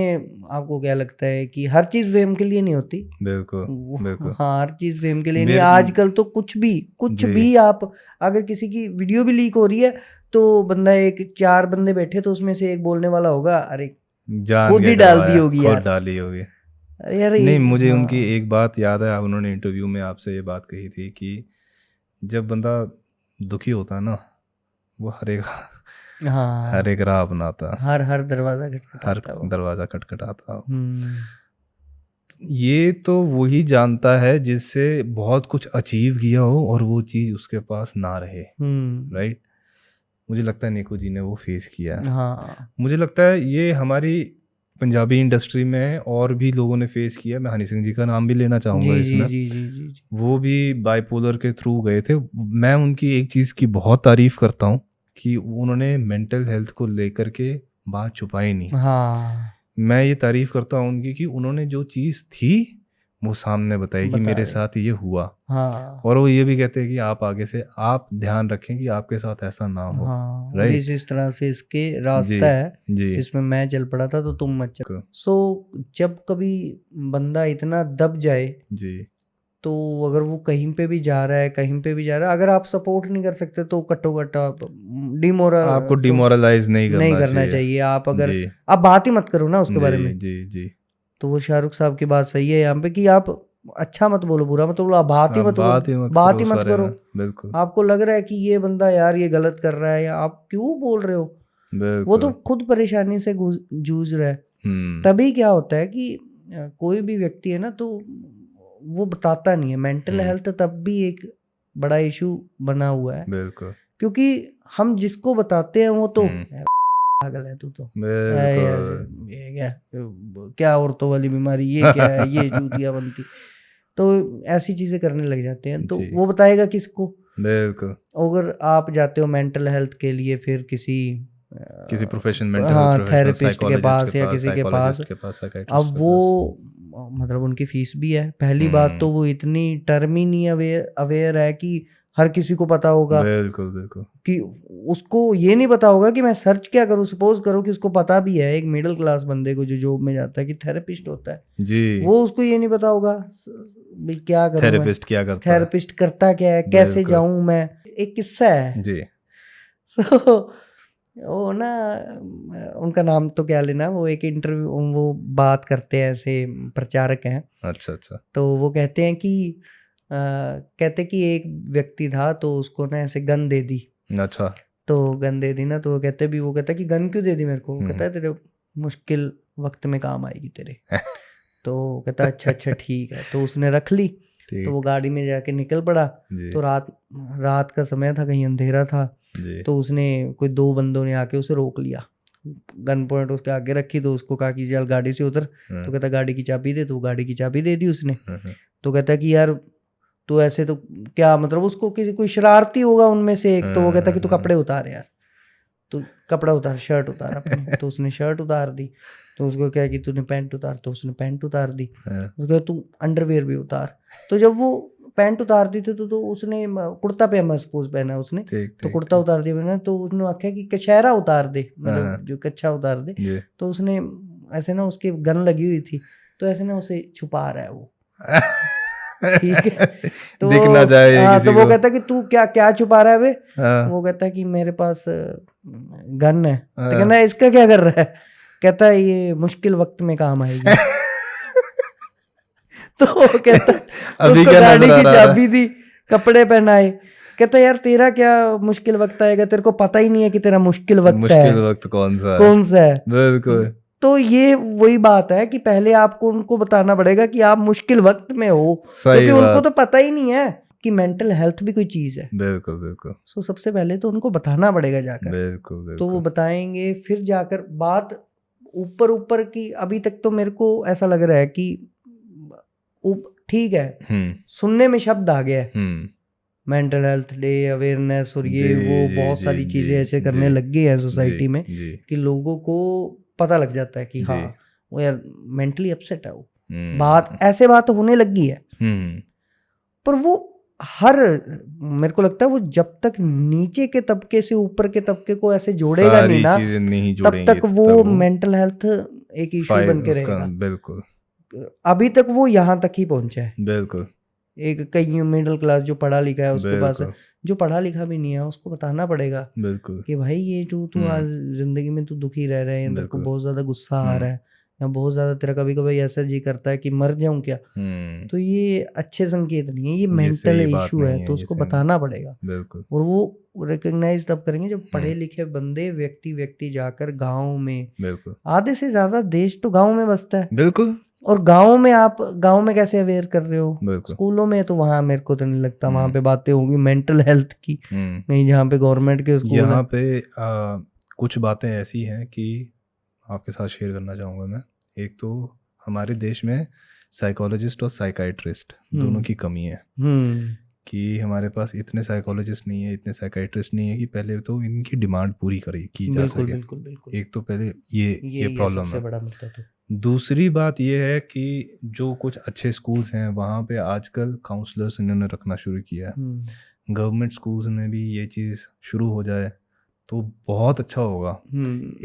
S2: आपको क्या लगता है कि हर चीज फेम के लिए नहीं होती?
S1: बिल्कुल
S2: हाँ हर चीज फेम के लिए नहीं। आजकल तो कुछ भी आप अगर किसी की वीडियो भी लीक हो रही है तो बंदा एक 4 बंदे बैठे तो उसमें से एक बोलने वाला होगा अरे खुद ही डाल दी होगी यार,
S1: डाली होगी
S2: यार
S1: नहीं मुझे उनकी एक बात याद है, उन्होंने इंटरव्यू में आपसे ये बात कही थी कि जब बंदा दुखी होता है ना वो हर एक राह अपनाता,
S2: हर दरवाजा
S1: खटखटाता। ये तो वही जानता है जिससे बहुत कुछ अचीव किया हो और वो चीज़ उसके पास ना रहे, राइट। मुझे लगता है निक्कू जी ने वो फेस किया है। मुझे लगता है ये हमारी पंजाबी इंडस्ट्री में और भी लोगों ने फेस किया। मैं हनी सिंह जी का नाम भी लेना चाहूँगा इसमें।
S2: जी।
S1: वो भी बाइपोलर के थ्रू गए थे। मैं उनकी एक चीज़ की बहुत तारीफ करता हूँ कि उन्होंने मेंटल हेल्थ को लेकर के बात छुपाई नहीं। मैं ये तारीफ करता हूँ उनकी कि उन्होंने जो चीज़ थी वो सामने बताई कि मेरे साथ ये हुआ। और वो ये भी कहते हैं कि आप आगे से आप ध्यान रखें कि आपके साथ ऐसा ना हो।
S2: राइट, इस तरह से इसके रास्ता है जिसमें मैं चल पड़ा था तो तुम मत चल। सो जब कभी बंदा इतना दब जाए तो अगर वो कहीं पे भी जा रहा है अगर आप सपोर्ट नहीं कर सकते तो कट्टो कट्टा आपको
S1: डिमोरलाइज नहीं
S2: करना चाहिए। आप अगर आप बात ही मत करो ना उसके बारे में।
S1: जी
S2: तो वो शाहरुख साहब की बात सही है यहाँ पे कि आप अच्छा मत बोलो बुरा मत बोलो, आप बात ही मत करो।
S1: बिल्कुल।
S2: आपको लग रहा है कि ये बंदा यार ये गलत कर रहा है या आप क्यों बोल रहे हो, वो तो खुद परेशानी से जूझ रहा है। तभी क्या होता है कि कोई भी व्यक्ति है ना तो वो बताता नहीं है। मेंटल हेल्थ तब भी एक बड़ा इशू बना हुआ है क्योंकि हम जिसको बताते हैं वो तो पागल है तू तो ये क्या औरतों वाली बीमारी, ये क्या है, ये जूतियां बनती, तो ऐसी चीजें करने लग जाते हैं। तो वो बताएगा किसको? अगर आप जाते हो मेंटल हेल्थ के लिए फिर किसी
S1: प्रोफेशन
S2: थेरेपिस्ट के पास या किसी के पास, अब वो मतलब उनकी फीस भी है। पहली बात तो वो इतनी टर्म ही नहीं अवेयर है कि हर किसी को पता होगा।
S1: बिल्कुल
S2: कि उसको ये नहीं पता होगा कि मैं सर्च क्या करूं। सपोज करो कि उसको पता भी है एक मिडिल क्लास बंदे को जो जॉब में जाता है कि थेरेपिस्ट होता है
S1: जी,
S2: वो उसको ये नहीं पता होगा क्या करूं,
S1: थेरेपिस्ट क्या करता
S2: थेरेपिस्ट करता क्या है, कैसे जाऊं मैं। एक किस्सा है जी। वो ना उनका नाम तो क्या लेना, वो एक इंटरव्यू वो बात करते हैं, ऐसे प्रचारक हैं।
S1: अच्छा।
S2: तो वो कहते हैं कि कहते कि एक व्यक्ति था तो उसको ना ऐसे गन दे दी।
S1: अच्छा।
S2: तो गन दे दी ना तो वो कहता कि गन क्यों दे दी मेरे को? कहता है तेरे मुश्किल वक्त में काम आएगी तेरे। तो कहता अच्छा ठीक है। तो उसने रख ली। तो वो गाड़ी में जाके निकल पड़ा। तो रात का समय था, कहीं अंधेरा था। तो उसने कोई 2 बंदों ने आके उसे रोक लिया, गन पॉइंट उसके आगे रखी। तो उसको कहा कि चल गाड़ी से उतर। तो कहता गाड़ी की चाबी दे। तो गाड़ी की चाबी दे दी उसने। तो कहता कि यार तो ऐसे तो क्या मतलब, उसको किसी कोई शरारती होगा उनमें से एक। तो वो कहता कि तू कपड़े उतार यार, तू कपड़ा उतार, शर्ट उतार अपनी। तो उसने शर्ट उतार दी। तो उसको क्या कि तूने पैंट उतार। तो उसने पैंट उतार दी। उसको तू अंडरवेयर भी उतार। तो जब वो पैंट उतार दी थी तो उसने कुर्ता पजामा सपोज पहना उसने। तो कुर्ता उतार दिया मैंने। तो उसने आख्या कि कछहरा उतार दे, मतलब जो कच्छा उतार दे। तो उसने ऐसे ना उसकी गन लगी हुई थी तो ऐसे ना उसे छुपा रहा है वो। ठीक है। तो
S1: दिखना जाए किसी
S2: तो
S1: को।
S2: वो कहता कि तू क्या छुपा रहा है बे? वो कहता कि मेरे पास गन है। तो कहना इसका क्या कर रहा है? कहता है ये मुश्किल वक्त में काम आएगी। तो कहता
S1: अभी
S2: उसको
S1: क्या
S2: गाड़ी
S1: नजर आ
S2: की
S1: रहा है?
S2: चाबी दी, कपड़े पहनाए। कहता यार तेरा क्या मुश्किल वक्त आएगा, तेरे को पता ही नहीं है कि तेरा मुश्किल वक्त
S1: मुश्किल
S2: है
S1: वक्त कौन सा है।
S2: कौन सा है।
S1: बिल्कुल।
S2: तो ये वही बात है कि पहले आपको उनको बताना पड़ेगा कि आप मुश्किल वक्त में हो, क्योंकि उनको तो पता ही नहीं है कि मेंटल हेल्थ भी कोई चीज है।
S1: बिल्कुल बिल्कुल।
S2: सो सबसे पहले तो उनको बताना पड़ेगा जाकर।
S1: बिल्कुल बिल्कुल।
S2: तो वो बताएंगे, फिर जाकर बात ऊपर ऊपर की। अभी तक तो मेरे को ऐसा लग रहा है कि ठीक है, सुनने में शब्द आ गया है, मेंटल हेल्थ डे, अवेयरनेस और ये वो बहुत सारी चीजें ऐसे करने लग गई है सोसाइटी में कि लोगों को पता लग जाता है कि हाँ वो यार मेंटली अपसेट है, वो बात ऐसे बात होने लग गई है। पर वो मेरे को लगता है वो जब तक नीचे के तबके से ऊपर के तबके को ऐसे जोड़ेगा नहीं ना, तब तक वो मेंटल हेल्थ एक इशू बन के रहेगा।
S1: बिल्कुल।
S2: अभी तक वो यहाँ तक ही पहुंचा है।
S1: बिल्कुल।
S2: एक कई मिडिल क्लास जो पढ़ा लिखा है उसके पास है, जो पढ़ा लिखा भी नहीं है उसको बताना पड़ेगा
S1: बिल्कुल
S2: कि भाई ये जो तू आज जिंदगी में तू दुखी रह रहा है, या तेरे को बहुत ज्यादा गुस्सा आ रहा है, या बहुत ज्यादा तेरा कभी कभी ऐसा जी करता है कि मर जाऊं क्या, तो ये अच्छे संकेत नहीं है, ये मेंटल इशू है, तो उसको बताना पड़ेगा।
S1: बिल्कुल।
S2: और वो रिकॉग्नाइज तब करेंगे जब पढ़े लिखे बंदे व्यक्ति जाकर गाँव में,
S1: बिल्कुल
S2: आधे से ज्यादा देश तो गाँव में बसता है।
S1: बिल्कुल।
S2: और गांव में आप गांव में कैसे अवेयर कर रहे हो?
S1: बिल्कुल।
S2: स्कूलों में तो वहां मेरे को तो नहीं लगता वहां पे बातें होंगी मेंटल हेल्थ की, नहीं जहाँ पे गवर्नमेंट के स्कूल
S1: यहाँ पे कुछ बातें ऐसी हैं कि आपके साथ शेयर करना चाहूँगा मैं। एक तो हमारे देश में साइकोलॉजिस्ट और साइकाइट्रिस्ट दोनों की कमी है कि हमारे पास इतने साइकोलॉजिस्ट नहीं है, इतने साइकाइट्रिस्ट नहीं है कि पहले तो इनकी डिमांड पूरी की जा सके।
S2: बिल्कुल बिल्कुल।
S1: एक तो पहले ये प्रॉब्लम है।
S2: बड़ा मुद्दा तो
S1: दूसरी बात ये है कि जो कुछ अच्छे स्कूल्स हैं वहाँ पे आजकल काउंसलर्स इन्होंने रखना शुरू किया है। गवर्नमेंट स्कूल्स में भी ये चीज़ शुरू हो जाए तो बहुत अच्छा होगा।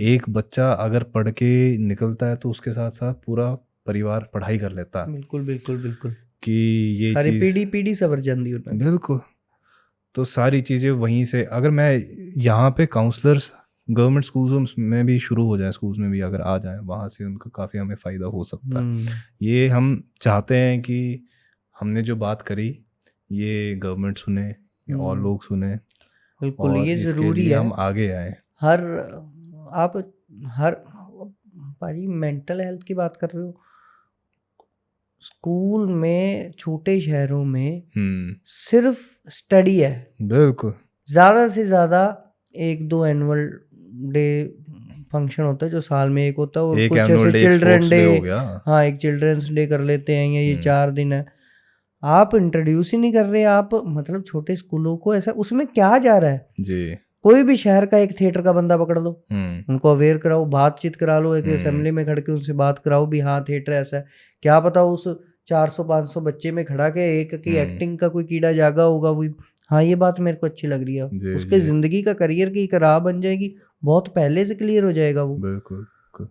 S1: एक बच्चा अगर पढ़ के निकलता है तो उसके साथ साथ पूरा परिवार पढ़ाई कर लेता है।
S2: बिल्कुल बिल्कुल बिल्कुल।
S1: कि ये
S2: सारी पीढ़ी सवर जाती है।
S1: बिल्कुल। तो सारी चीज़ें वहीं से, अगर मैं यहाँ पे काउंसलर्स गवर्नमेंट स्कूल्स में भी शुरू हो जाए, स्कूल्स में भी अगर आ जाए, वहाँ से उनका काफ़ी हमें फ़ायदा हो सकता है। ये हम चाहते हैं कि हमने जो बात करी ये गवर्नमेंट सुने और लोग सुने।
S2: बिल्कुल, ये ज़रूरी है।
S1: हम आगे आए।
S2: भाई मेंटल हेल्थ की बात कर रहे हो, स्कूल में छोटे शहरों में सिर्फ स्टडी है।
S1: बिल्कुल। ज़्यादा
S2: से ज़्यादा 1-2 एनुअल डे फंक्शन होता है जो साल में एक होता है, और कुछ ऐसे चिल्ड्रन डे हो गया। हाँ, एक चिल्ड्रंस डे कर लेते हैं, या ये 4 दिन है। आप इंट्रोड्यूस ही नहीं कर रहे आप, मतलब छोटे स्कूलों को ऐसा, उसमें क्या जा रहा है जी। कोई भी शहर का एक थिएटर का बंदा पकड़ लो, उनको अवेयर कराओ, बातचीत करा लो, एक असेंबली में खड़ के उनसे बात कराओ भी हाँ थिएटर ऐसा है। क्या पता उस 400-500 बच्चे में खड़ा के एक की एक्टिंग का कोई कीड़ा जागा होगा, वो हाँ ये बात मेरे को अच्छी लग रही है, उसके जिंदगी का करियर की एक राह बन जाएगी, बहुत पहले से क्लियर हो जाएगा वो। बिल्कुल।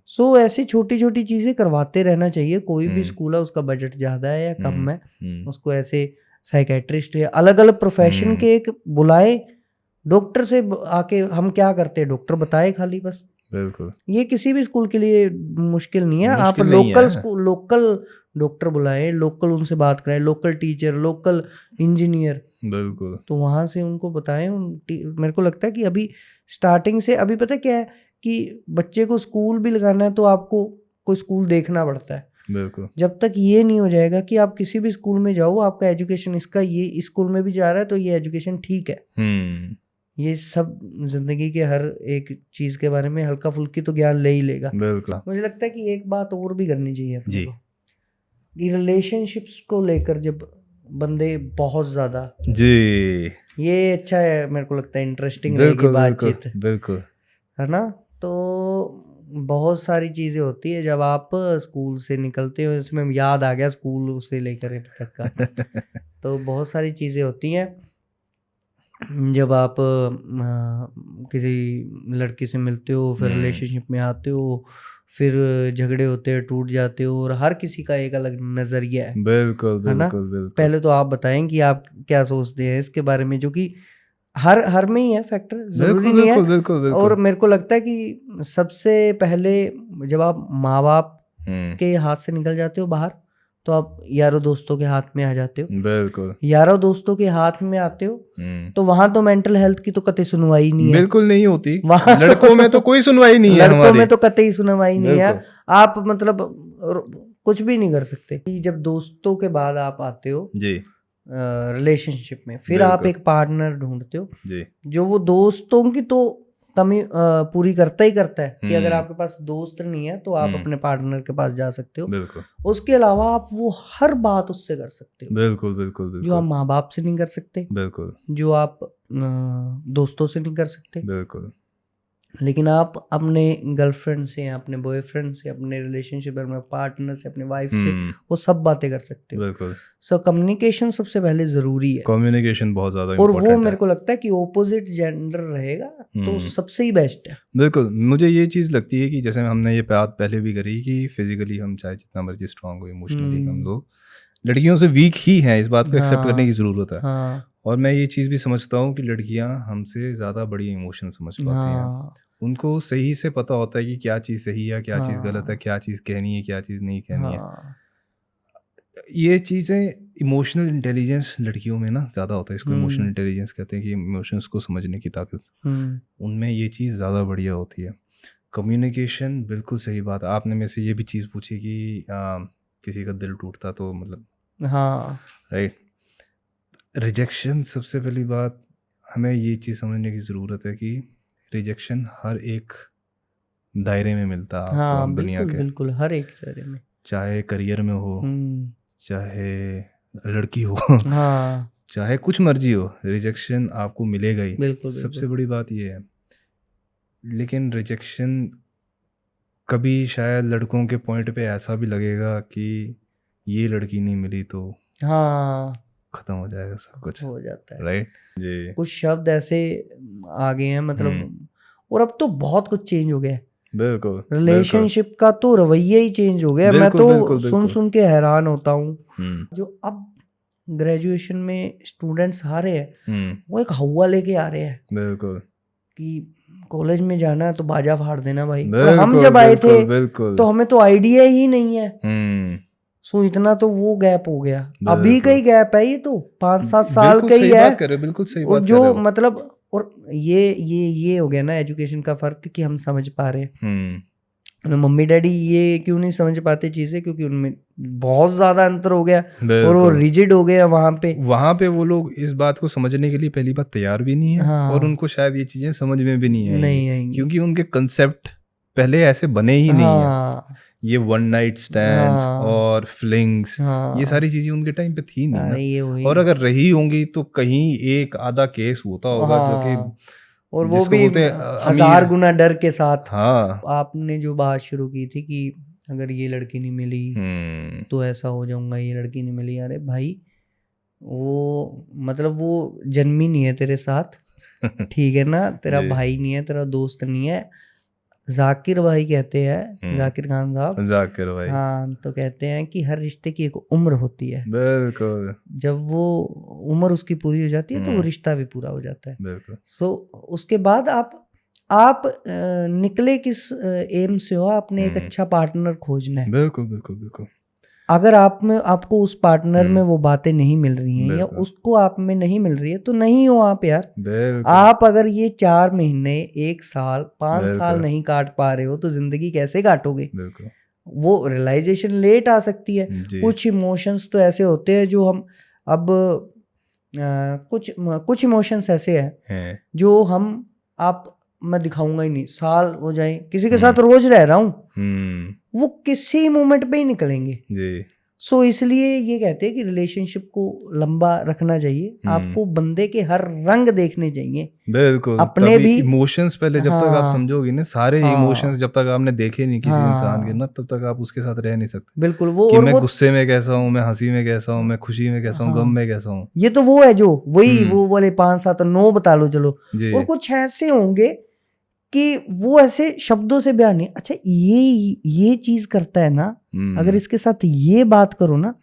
S2: सो ऐसी छोटी छोटी चीजें करवाते रहना चाहिए। कोई भी स्कूल है उसका बजट ज्यादा है या कम है, उसको ऐसे साइकेट्रिस्ट या अलग अलग प्रोफेशन के एक बुलाए, डॉक्टर से आके हम क्या करते हैं डॉक्टर बताए खाली बस। बिल्कुल, ये किसी भी स्कूल के लिए मुश्किल नहीं है। आप लोकल स्कूल, लोकल डॉक्टर बुलाए, लोकल उनसे बात कराए, लोकल टीचर, लोकल इंजीनियर, बिल्कुल, तो वहां से उनको बताएं। मेरे को लगता है कि अभी स्टार्टिंग से, अभी पता क्या है कि बच्चे को स्कूल भी लगाना है तो आपको कोई स्कूल देखना पड़ता है। बिल्कुल, जब तक ये नहीं हो जाएगा कि आप किसी भी स्कूल में जाओ, आपका एजुकेशन इसका ये इस स्कूल में भी जा रहा है तो ये एजुकेशन ठीक है। ये सब जिंदगी के हर एक चीज के बारे में हल्का फुल्की तो ज्ञान ले ही लेगा। बिल्कुल, मुझे लगता है कि एक बात और भी करनी चाहिए अपने को, कि रिलेशनशिप्स को लेकर जब बंदे बहुत ज्यादा जी, ये अच्छा है, मेरे को लगता है इंटरेस्टिंग रहेगी बातचीत। बिल्कुल, है ना। तो बहुत सारी चीजें होती है जब आप स्कूल से निकलते हो, इसमें याद आ गया स्कूल से लेकर तक का तो बहुत सारी चीजें होती हैं जब आप किसी लड़की से मिलते हो, फिर रिलेशनशिप में आते हो, फिर झगड़े होते हैं, टूट जाते हो, और हर किसी का एक अलग नजरिया है। बिल्कुल बिल्कुल बिल्कुल। पहले तो आप बताएं कि आप क्या सोचते हैं इसके बारे में, जो कि हर में ही है फैक्टर, जरूरी नहीं है। बिल्कुल। और मेरे को लगता है कि सबसे पहले जब आप माँ बाप के हाथ से निकल जाते हो बाहर, तो आप यारों दोस्तों के हाथ में आ जाते हो।
S1: बिल्कुल
S2: यारों दोस्तों के हाथ में आते हो तो वहां तो मेंटल हेल्थ की तो कतई सुनवाई नहीं है,
S1: बिल्कुल नहीं होती।
S2: वहां
S1: लड़कों में तो कोई सुनवाई नहीं है
S2: लड़कों
S1: हमारी।
S2: में तो कतई सुनवाई नहीं है।
S1: बिल्कुल।
S2: आप मतलब कुछ भी नहीं कर सकते। जब दोस्तों के बाद आप आते हो
S1: जी
S2: रिलेशनशिप में, फिर आप
S1: बिल्कुल।
S2: एक पार्टनर ढूंढते हो
S1: जी
S2: जो वो दोस्तों की तो कमी पूरी करता ही करता है कि अगर
S1: हम्म।
S2: आपके पास दोस्त नहीं है तो आप
S1: हम्म।
S2: अपने पार्टनर के पास जा सकते हो।
S1: बिल्कुल
S2: उसके अलावा आप वो हर बात उससे कर सकते हो
S1: बिल्कुल बिल्कुल
S2: जो आप
S1: बिल्कुल
S2: माँ बाप से नहीं कर सकते,
S1: बिल्कुल
S2: जो आप दोस्तों से नहीं कर सकते,
S1: बिल्कुल
S2: लेकिन आप अपने गर्लफ्रेंड से, अपने बॉयफ्रेंड से, अपने रिलेशनशिप में पार्टनर से, अपने वाइफ से वो सब बातें कर सकते हो।
S1: बिल्कुल।
S2: सो कम्युनिकेशन सबसे पहले जरूरी है,
S1: कम्युनिकेशन बहुत ज्यादा
S2: और वो
S1: इम्पोर्टेंट
S2: मेरे
S1: है।
S2: को लगता है कि ओपोजिट जेंडर रहेगा तो सबसे ही बेस्ट है।
S1: बिल्कुल। मुझे ये चीज़ लगती है कि जैसे हमने ये बात पहले भी करी कि फिजिकली हम चाहे जितना मर्जी स्ट्रांग हो, इमोशनली हम लोग लड़कियों से वीक ही हैं, इस बात को एक्सेप्ट करने की ज़रूरत है।
S2: हाँ
S1: और मैं ये चीज़ भी समझता हूँ कि लड़कियाँ हमसे ज़्यादा बड़ी इमोशन समझ पाती हैं।
S2: हाँ
S1: उनको सही से पता होता है कि क्या चीज़ सही है, क्या चीज़ गलत है,
S2: हाँ
S1: क्या चीज़ कहनी है, क्या चीज़ नहीं कहनी है।
S2: हाँ
S1: ये चीज़ें इमोशनल इंटेलिजेंस लड़कियों में ना ज़्यादा होता है। इसको इमोशनल इंटेलिजेंस कहते हैं कि इमोशंस को समझने की ताकत, उनमें ये चीज़ ज़्यादा बढ़िया होती है। कम्युनिकेशन बिल्कुल सही बात है। आपने मेरे से ये भी चीज़ पूछी कि किसी का दिल टूटता तो मतलब
S2: हाँ
S1: राइट। रिजेक्शन, सबसे पहली बात हमें ये चीज़ समझने की ज़रूरत है कि रिजेक्शन हर एक दायरे में मिलता है आपको
S2: हाँ
S1: दुनिया
S2: बिल्कुल
S1: के,
S2: बिल्कुल हर एक बारे में।
S1: चाहे करियर में हो, चाहे लड़की हो
S2: हाँ
S1: चाहे कुछ मर्जी हो, रिजेक्शन आपको मिलेगा ही।
S2: बिल्कुल
S1: सबसे
S2: बिल्कुल
S1: बड़ी बात ये है। लेकिन रिजेक्शन कभी शायद लड़कों के पॉइंट पे ऐसा भी लगेगा कि ये लड़की नहीं मिली तो
S2: हाँ
S1: खत्म हो जाएगा सब कुछ,
S2: हो जाता है।
S1: राइट जी।
S2: कुछ शब्द ऐसे आ गए हैं मतलब, और अब तो बहुत कुछ चेंज हो गया है।
S1: बिल्कुल बिल्कुल
S2: रिलेशनशिप का तो रवैया ही चेंज हो गया है। मैं
S1: बिल्कुल
S2: तो
S1: बिल्कुल
S2: सुन
S1: बिल्कुल।
S2: सुन के हैरान होता हूँ।
S1: हम्म
S2: जो अब ग्रेजुएशन में स्टूडेंट्स आ रहे हैं
S1: हम्म
S2: वो एक हवा लेके आ रहे हैं
S1: बिल्कुल
S2: कि कॉलेज में जाना है तो बाजा फाड़ देना भाई। और हम
S1: बिल्कुल
S2: जब आए थे
S1: बिल्कुल बिल्कुल।
S2: तो हमें तो आइडिया ही नहीं है।
S1: हम्म
S2: सो इतना तो वो गैप हो गया, अभी का
S1: बिल्कुल
S2: ही गैप है ये तो 5-7 साल
S1: बिल्कुल
S2: का ही
S1: सही
S2: है।
S1: बात कर रहे हो, बिल्कुल सही
S2: और
S1: बात कर
S2: जो
S1: रहे हो।
S2: मतलब, और ये हो गया ना एजुकेशन का फर्क कि हम समझ पा रहे हैं। मम्मी डैडी ये क्यों नहीं समझ पाते चीजें, क्योंकि उनमें बहुत ज्यादा अंतर हो गया और वो
S1: बिल्कुल।
S2: रिजिड हो गया
S1: वहाँ पे वो लोग इस बात को समझने के लिए पहली बात तैयार भी नहीं है,
S2: हाँ
S1: और उनको शायद ये चीज़ें समझ में भी नहीं आएंगी
S2: आएंगी
S1: क्योंकि उनके कंसेप्ट पहले ऐसे बने ही नहीं है।
S2: हाँ
S1: ये वन नाइट स्टैंड्स
S2: हाँ
S1: और फ्लिंग्स, ये
S2: हाँ
S1: सारी चीज़ें उनके टाइम पे थी नहीं ना।
S2: अरे ये वही
S1: और अगर रही होंगी तो कहीं एक आधा केस होता होगा जो कि
S2: हाँ, और वो
S1: जिसको
S2: भी
S1: बोलते हैं
S2: 1000
S1: अमीर।
S2: गुना डर के साथ।
S1: हाँ
S2: आपने जो बात शुरू की थी कि अगर ये लड़की नहीं मिली तो ऐसा हो जाऊंगा, ये लड़की नहीं मिली, अरे भाई वो मतलब वो जन्मी नहीं है तेरे साथ, ठीक है ना, तेरा
S1: जी।
S2: भाई नहीं है, तेरा दोस्त नहीं है। जाकिर भाई कहते हैं, जाकिर खान साहब,
S1: जाकिर भाई,
S2: हाँ, तो कहते हैं कि हर रिश्ते की एक उम्र होती है,
S1: बिल्कुल
S2: जब वो उम्र उसकी पूरी हो जाती है तो वो रिश्ता भी पूरा हो जाता है।
S1: बिल्कुल।
S2: सो उसके बाद आप निकले किस एम से हो, आपने एक अच्छा पार्टनर खोजना है।
S1: बिल्कुल बिल्कुल बिल्कुल।
S2: अगर आपको उस पार्टनर में वो बातें नहीं मिल रही हैं या
S1: बिल्कुल।
S2: उसको आप में नहीं मिल रही है तो नहीं हो आप यार।
S1: बिल्कुल।
S2: आप अगर ये 4 महीने, 1 साल, 5 साल
S1: बिल्कुल।
S2: नहीं काट पा रहे हो तो जिंदगी कैसे काटोगे।
S1: बिल्कुल।
S2: वो रियलाइजेशन लेट आ सकती है।
S1: जी।
S2: कुछ इमोशंस तो ऐसे होते हैं जो हम अब कुछ इमोशंस ऐसे हैं जो मैं दिखाऊंगा ही नहीं, साल हो जाए, किसी के साथ रोज रह रहा हूँ, वो किसी मोमेंट पे ही निकलेंगे
S1: जी।
S2: सो इसलिए ये कहते हैं कि रिलेशनशिप को लंबा रखना चाहिए। आपको बंदे के हर रंग देखने चाहिए,
S1: बिल्कुल।
S2: अपने भी
S1: इमोशंस पहले जब तक आप समझोगे ना, सारे इमोशंस जब तक आपने देखे नहीं किसी इंसान के ना, तब तक आप उसके साथ रह नहीं सकते।
S2: बिल्कुल। वो
S1: कि
S2: और
S1: मैं
S2: वो
S1: गुस्से में कैसा हूँ, मैं हंसी में कैसा हूँ, मैं खुशी में कैसा हूँ, गम में कैसा हूँ।
S2: ये तो वो है जो वही वो वाले 5-7-9 बता लो चलो। और कुछ ऐसे होंगे कि वो ऐसे शब्दों से बयान नहीं, अच्छा ये चीज करता है ना, अगर इसके साथ ये बात करो ना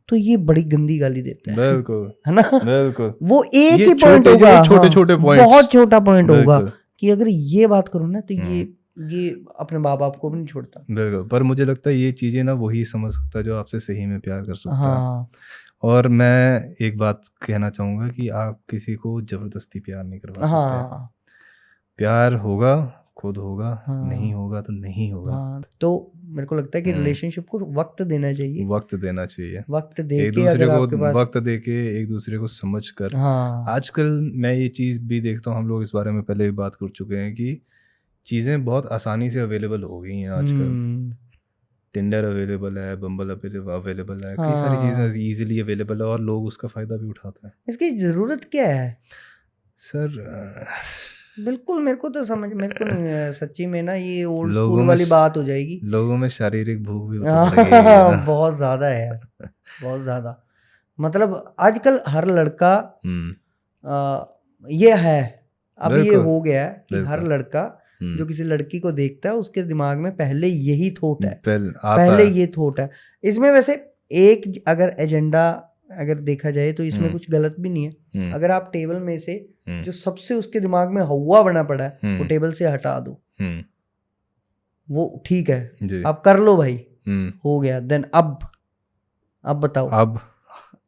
S2: तो ये बड़ी गंदी गाली देता है।
S1: बिल्कुल
S2: है ना।
S1: बिल्कुल।
S2: वो एक ही पॉइंट होगा,
S1: छोटे छोटे पॉइंट,
S2: बहुत छोटा पॉइंट होगा कि अगर ये बात करो ना तो ये ये अपने माँ बाप को भी नहीं छोड़ता।
S1: बिल्कुल, पर मुझे लगता है ये चीज़ें ना वही समझ सकता है जो आपसे सही में प्यार कर सकता है।
S2: हाँ
S1: और मैं एक बात कहना चाहूँगा कि आप किसी को ज़बरदस्ती प्यार नहीं करवा सकते।
S2: हाँ
S1: प्यार होगा, खुद होगा,
S2: हाँ
S1: नहीं होगा तो नहीं होगा।
S2: हाँ। तो मेरे को लगता है कि रिलेशनशिप को वक्त देना चाहिए,
S1: वक्त देना चाहिए।
S2: वक्त दे
S1: एक
S2: के
S1: दूसरे
S2: अगर
S1: को
S2: आपके पास
S1: वक्त दे के एक दूसरे को समझ कर।
S2: हाँ
S1: आजकल मैं ये चीज़ भी देखता हूँ, हम लोग इस बारे में पहले भी बात कर चुके हैं कि चीज़ें बहुत आसानी से अवेलेबल हो गई हैं आजकल। टिंडर अवेलेबल है, बम्बल अवेलेबल है, कई सारी
S2: हाँ
S1: चीज़ें ईजिली अवेलेबल है और लोग उसका फ़ायदा भी उठाते हैं।
S2: इसकी ज़रूरत क्या है?
S1: सर
S2: बिल्कुल मेरे को तो समझ मेरे को नहीं है सच्ची में ना, ये ओल्ड
S1: लोगों
S2: स्कूल
S1: में
S2: वाली बात हो जाएगी।
S1: लोगों में शारीरिक भूख भी तो बढ़ गई है ना।
S2: बहुत ज़्यादा है यार, बहुत ज़्यादा। मतलब आजकल हर लड़का ये है, अब ये
S1: बिल्कुल,
S2: हो गया है कि हर
S1: बिल्कुल।
S2: लड़का जो किसी लड़की को देखता है उसके दिमाग में पहले यही थॉट है,
S1: आता
S2: पहले
S1: है।
S2: ये थॉट है। इसमें वैसे एक अगर एजेंडा अगर देखा जाए तो इसमें कुछ गलत भी नहीं है। अगर आप टेबल में से जो सबसे उसके दिमाग में हवा बना पड़ा है वो टेबल से हटा दो, वो ठीक है,
S1: जी।
S2: अब कर लो भाई, हो गया। देन अब बताओ
S1: अब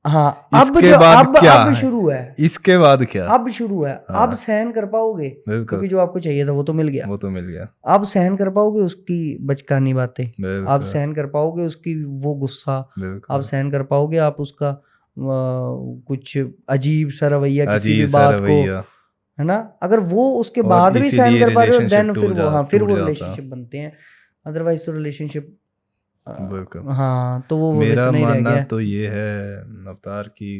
S2: हाँ अब
S1: इसके
S2: जो
S1: बाद
S2: अब
S1: क्या
S2: अब
S1: है?
S2: शुरू है,
S1: इसके बाद क्या?
S2: अब शुरू है।
S1: हाँ।
S2: अब सहन कर पाओगे
S1: बिल्कुल,
S2: क्योंकि जो आपको चाहिए था वो तो मिल गया।
S1: वो तो मिल गया।
S2: अब सहन कर पाओगे उसकी बचकानी बातें, अब
S1: बिल्कुल,
S2: सहन कर पाओगे उसकी वो गुस्सा, अब
S1: बिल्कुल।
S2: सहन कर पाओगे आप उसका कुछ अजीब सा रवैया किसी भी
S1: अजीब सा
S2: बात को,
S1: रवैया।
S2: है ना? अगर वो उसके
S1: और
S2: बाद भी सहन
S1: इसीलिए
S2: कर पा रहे हो
S1: रिलेशनशिप
S2: देन
S1: टूट
S2: फिर वो
S1: जा-
S2: हाँ फिर
S1: टूट
S2: वो
S1: जाता।
S2: रिलेशनशिप बनते हैं, अदरवाइज तो रिलेशनशिप
S1: बिल्कुल।
S2: हाँ तो वो
S1: मेरा
S2: इतना ही रह
S1: मानना
S2: गया।
S1: तो ये है अवतार की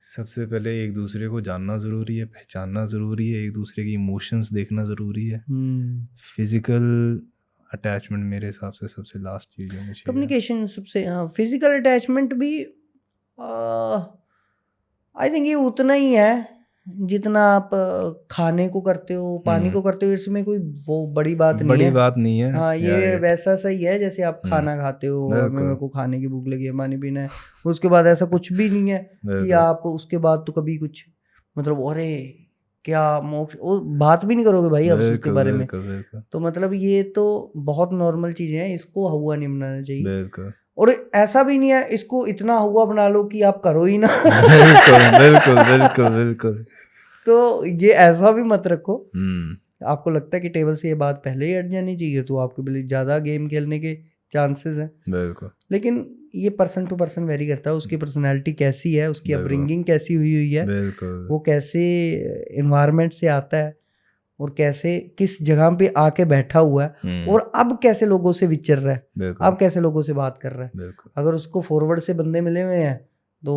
S1: सबसे पहले एक दूसरे को जानना ज़रूरी है, पहचानना ज़रूरी है, एक दूसरे की इमोशंस देखना ज़रूरी है। फिजिकल अटैचमेंट मेरे हिसाब से सबसे लास्ट चीज़ होनी चाहिए।
S2: कम्युनिकेशन सबसे, हाँ फिजिकल अटैचमेंट भी आई थिंक ये उतना ही है जितना आप खाने को करते हो, पानी को करते हो, इसमें कोई वो बड़ी बात नहीं
S1: बड़ी
S2: है।
S1: बात नहीं है।
S2: हाँ
S1: या
S2: ये
S1: एक
S2: वैसा सही है जैसे आप खाना खाते हो और
S1: बिल्कुल।
S2: मेरे को खाने की भूख लगी है, पानी पीना है, उसके बाद ऐसा कुछ भी नहीं है कि
S1: बिल्कुल।
S2: आप उसके बाद तो कभी कुछ मतलब अरे क्या मोक्ष, वो बात भी नहीं करोगे भाई आप उसके
S1: बिल्कुल,
S2: बारे में।
S1: बिल्कुल, बिल्कुल,
S2: तो मतलब ये तो बहुत नॉर्मल चीजें हैं, इसको हुआ नहीं बनाना चाहिए।
S1: बिल्कुल।
S2: और ऐसा भी नहीं है इसको इतना हुआ बना लो कि आप करो ही ना।
S1: बिल्कुल, बिल्कुल, बिल्कुल, बिल्कुल।
S2: तो ये ऐसा भी मत रखो। आपको लगता है कि टेबल से ये बात पहले ही हट जानी चाहिए तो आपके लिए ज़्यादा गेम खेलने के चांसेस हैं।
S1: बिल्कुल।
S2: लेकिन ये पर्सन टू पर्सन वेरी करता है, उसकी पर्सनालिटी कैसी है, उसकी
S1: बिल्कुल।
S2: अपब्रिंगिंग कैसी हुई है,
S1: बिल्कुल।
S2: वो कैसे इन्वायरमेंट से आता है और कैसे किस जगह पे आके बैठा हुआ है और अब कैसे लोगों से विचर रहा है,
S1: बिल्कुल।
S2: अब कैसे लोगों से बात कर रहा है।
S1: बिल्कुल।
S2: अगर उसको फॉरवर्ड से बंदे मिले हुए हैं तो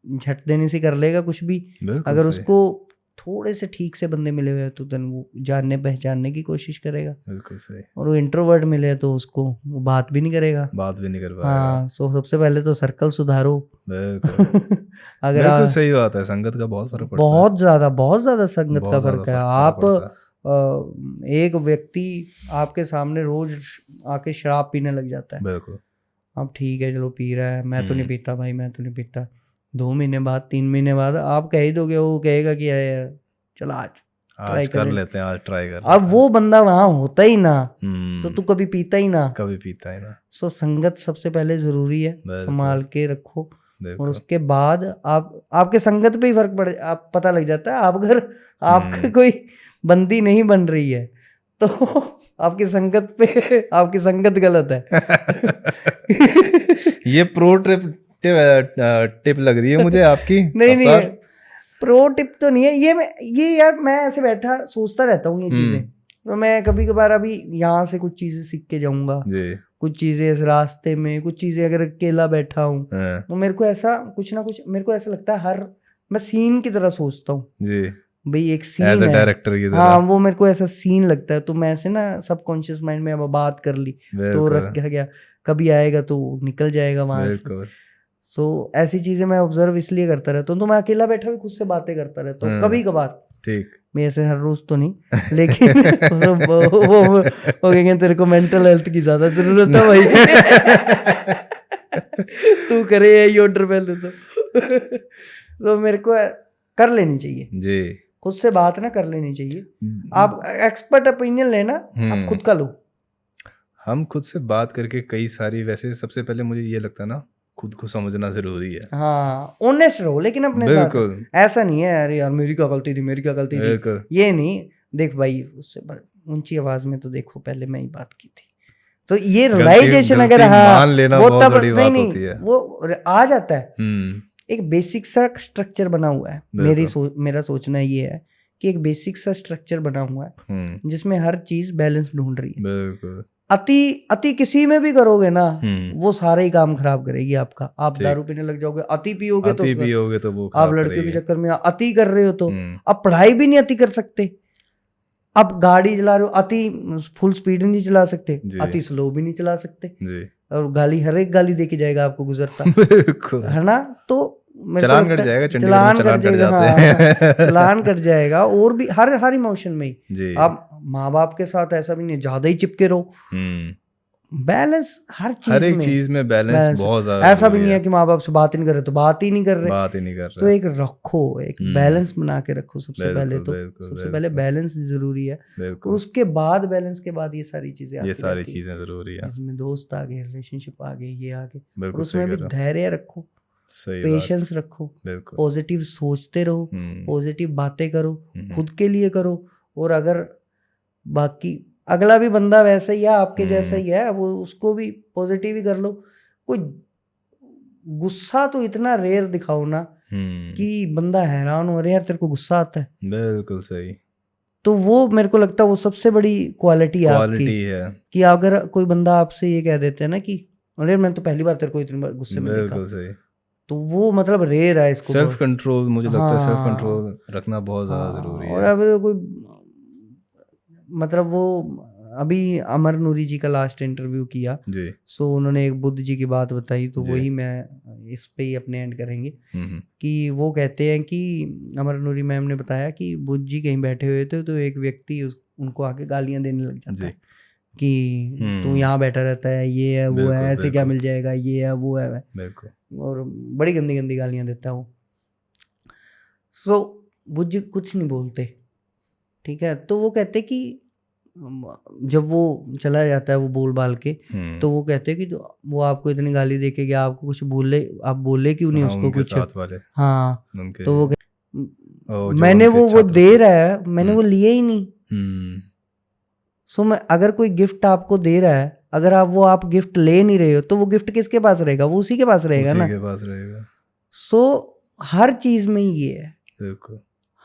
S2: झट देने से कर लेगा कुछ भी।
S1: बिल्कुल
S2: अगर
S1: सही।
S2: उसको थोड़े से ठीक से बंदे मिले हुए हैं तो देन वो जानने पहचानने की कोशिश करेगा।
S1: बिल्कुल सही।
S2: और वो इंट्रोवर्ट मिले तो उसको वो बात भी नहीं करेगा,
S1: बात भी नहीं कर पाएगा।
S2: हाँ सो सबसे पहले तो सर्कल सुधारो।
S1: बिल्कुल।
S2: अगर
S1: बिल्कुल सही बात है, संगत का बहुत फर्क पड़ता है।
S2: बहुत ज़्यादा संगत का
S1: बहुत
S2: फर्क है।
S1: ज़्यादा
S2: आप
S1: फर्क पड़ता
S2: एक व्यक्ति आपके सामने रोज आके शराब पीने लग जाता
S1: है।
S2: है,
S1: बिल्कुल।
S2: अब ठीक है चलो पी रहा है, मैं तो नहीं पीता भाई, मैं तो नहीं पीता। 2 महीने बाद 3 महीने बाद आप कह ही दोगे, वो कहेगा कि यार चल आज ट्राई
S1: कर लेते हैं, आज ट्राई कर
S2: अब वो बंदा वहां होता ही ना तो तू
S1: तो
S2: कभी पीता ही ना।
S1: कभी पीता ही ना।
S2: सो संगत सबसे पहले जरूरी है, संभाल के रखो। और उसके बाद आप आपके संगत पे ही फर्क पड़ आप पता लग जाता है। आप अगर आपका कोई बंदी नहीं बन रही है तो आपकी संगत पे आपकी संगत गलत है।
S1: ये प्रो टिप लग रही है मुझे आपकी।
S2: नहीं प्रो टिप तो नहीं है ये यार मैं ऐसे बैठा सोचता रहता हूँ ये चीजें, तो मैं कभी कभार अभी यहाँ से कुछ चीजें सीख के जाऊंगा, कुछ चीजें इस रास्ते में, कुछ चीजें अगर अकेला बैठा हूँ तो मेरे को ऐसा कुछ ना कुछ मेरे को ऐसा लगता है मैं सीन की तरह सोचता हूँ भाई, एक सीन है
S1: डायरेक्टर की तरह।
S2: हाँ वो मेरे को ऐसा सीन लगता है, तो मैं ऐसे ना सबकॉन्शियस माइंड में अब बात कर ली तो रख गया, कभी आएगा तो निकल जाएगा वहां से। सो ऐसी चीजें मैं ऑब्जर्व इसलिए करता रहता हूँ, तो मैं अकेला बैठा भी खुद से बातें करता रहता हूँ कभी कभार। ठीक, मैं ऐसे हर रोज तो नहीं, लेकिन वो कहेंगे तेरे को मेंटल हेल्थ की ज्यादा जरूरत है भाई। तू करे ये ऑर्डर पहले तो मेरे को कर लेनी चाहिए जी खुद से बात ना कर लेनी चाहिए। आप एक्सपर्ट ओपिनियन लेना, आप खुद का लो।
S1: हम खुद से बात करके कई सारी, वैसे सबसे पहले मुझे ये लगता है ना, खुद को समझना जरूरी है।
S2: हाँ, ऑनेस्ट रहो लेकिन अपने साथ। ऐसा नहीं है अरे यार मेरी क्या गलती थी, मेरी क्या गलती थी, ये नहीं। देख भाई, उससे ऊंची आवाज में तो देखो पहले मैं ही बात की थी, तो ये रियलाइजेशन अगर हाँ वो तब नहीं वो आ जाता है। एक बेसिक सा स्ट्रक्चर बना हुआ है, मेरा सोचना ये है कि एक बेसिक सा स्ट्रक्चर बना हुआ है जिसमें हर चीज बैलेंस ढूंढ रही है। अति किसी में भी करोगे ना वो सारा ही काम खराब करेगी आपका। आप दारू पीने लग जाओगे, अति पियोगे तो वो आप लड़कियों के चक्कर में अति कर रहे हो तो आप पढ़ाई भी नहीं अति कर सकते। आप गाड़ी चला रहे हो, अति फुल स्पीड नहीं चला सकते, अति स्लो भी नहीं चला सकते, और गाली हर एक गाली देके जाएगा आपको गुजरता है ना। तो
S1: चलान कट जाएगा,
S2: चलान कट जाएगा। और भी हर इमोशन में ही आप माँ बाप के साथ ऐसा भी नहीं ज्यादा ही चिपके रहो। बैलेंस हर चीज में बैलेंस बहुत ज्यादा। ऐसा भी नहीं है कि माँ बाप से बात ही नहीं कर रहे तो बात ही नहीं कर रहे। तो एक रखो, एक बैलेंस बना के रखो। सबसे पहले तो सबसे पहले बैलेंस जरूरी है, और उसके बाद बैलेंस के बाद ये सारी चीजें
S1: जरूरी है।
S2: जिसमें दोस्त आ गए, रिलेशनशिप आ गए, ये आ गए, और उसमें भी धैर्य रखो, पेशेंस रखो, पॉजिटिव सोचते रहो, पॉजिटिव बातें करो, खुद के लिए करो। और अगर बाकी अगला भी बंदा वैसा ही है, आपके जैसा ही है, वो उसको भी पॉजिटिव ही कर लो। कोई गुस्सा तो इतना रेयर दिखाओ ना कि बंदा हैरान हो, अरे यार तेरे को गुस्सा आता है।
S1: बिल्कुल सही।
S2: तो वो मेरे को लगता है वो सबसे बड़ी क्वालिटी है कि अगर कोई बंदा आपसे ये कह देते हैं ना कि अरे मैं तो पहली बार तेरे को इतनी बार गुस्से में देखा, तो वो मतलब रेयर है। इसको
S1: सेल्फ कंट्रोल, मुझे लगता है सेल्फ कंट्रोल रखना बहुत ज्यादा जरूरी है।
S2: और अब कोई मतलब वो अभी अमर नूरी जी का लास्ट इंटरव्यू किया जी, सो उन्होंने एक बुद्ध जी की बात बताई, तो वही मैं इस पे ही अपने एंड करेंगे कि वो कहते हैं कि अमर नूरी मैम ने बताया कि बुद्ध जी कहीं बैठे हुए थे तो एक व्यक्ति उनको आके गालियां देने लग जाता है कि तू यहाँ बैठा रहता है, ये है वो है, ऐसे क्या मिल जाएगा, ये है वो है, और बड़ी गंदी गंदी गालियां देता है वो। सो बुद्ध जी कुछ नहीं बोलते, ठीक है। तो वो कहते कि जब वो चला जाता है वो बोल बाल के, तो वो कहते हैं कि वो आपको इतनी गाली दे के गया, आपको कुछ आप बोले क्यों नहीं उसको कुछ। हाँ, तो वो मैंने वो दे रहा है, मैंने वो लिया ही नहीं। सो मैं अगर कोई गिफ्ट आपको दे रहा है, अगर आप गिफ्ट ले नहीं रहे हो तो वो गिफ्ट किसके पास रहेगा, वो उसी के पास रहेगा ना। सो हर चीज में ये है,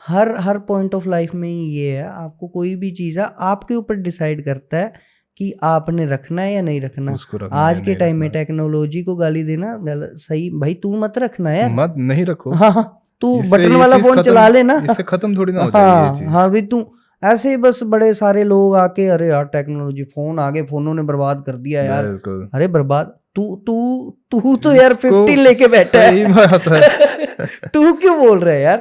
S2: हर पॉइंट ऑफ लाइफ में ये है। आपको कोई भी चीज है आपके ऊपर डिसाइड करता है कि आपने रखना है या नहीं रखना। आज के टाइम में टेक्नोलॉजी को गाली देना सही, भाई तू मत रखना यार, मत नहीं रखो। हाँ, तू बटन वाला फोन चला लेना, इससे खत्म थोड़ी ना हो जाएगी ये चीज। हाँ भाई, तू ऐसे बस बड़े सारे लोग आके अरे यार टेक्नोलॉजी, फोन आगे, फोनों ने बर्बाद कर दिया यार। अरे बर्बाद तू तो यार 15 लेके बैठा है तू क्यों बोल रहा है यार।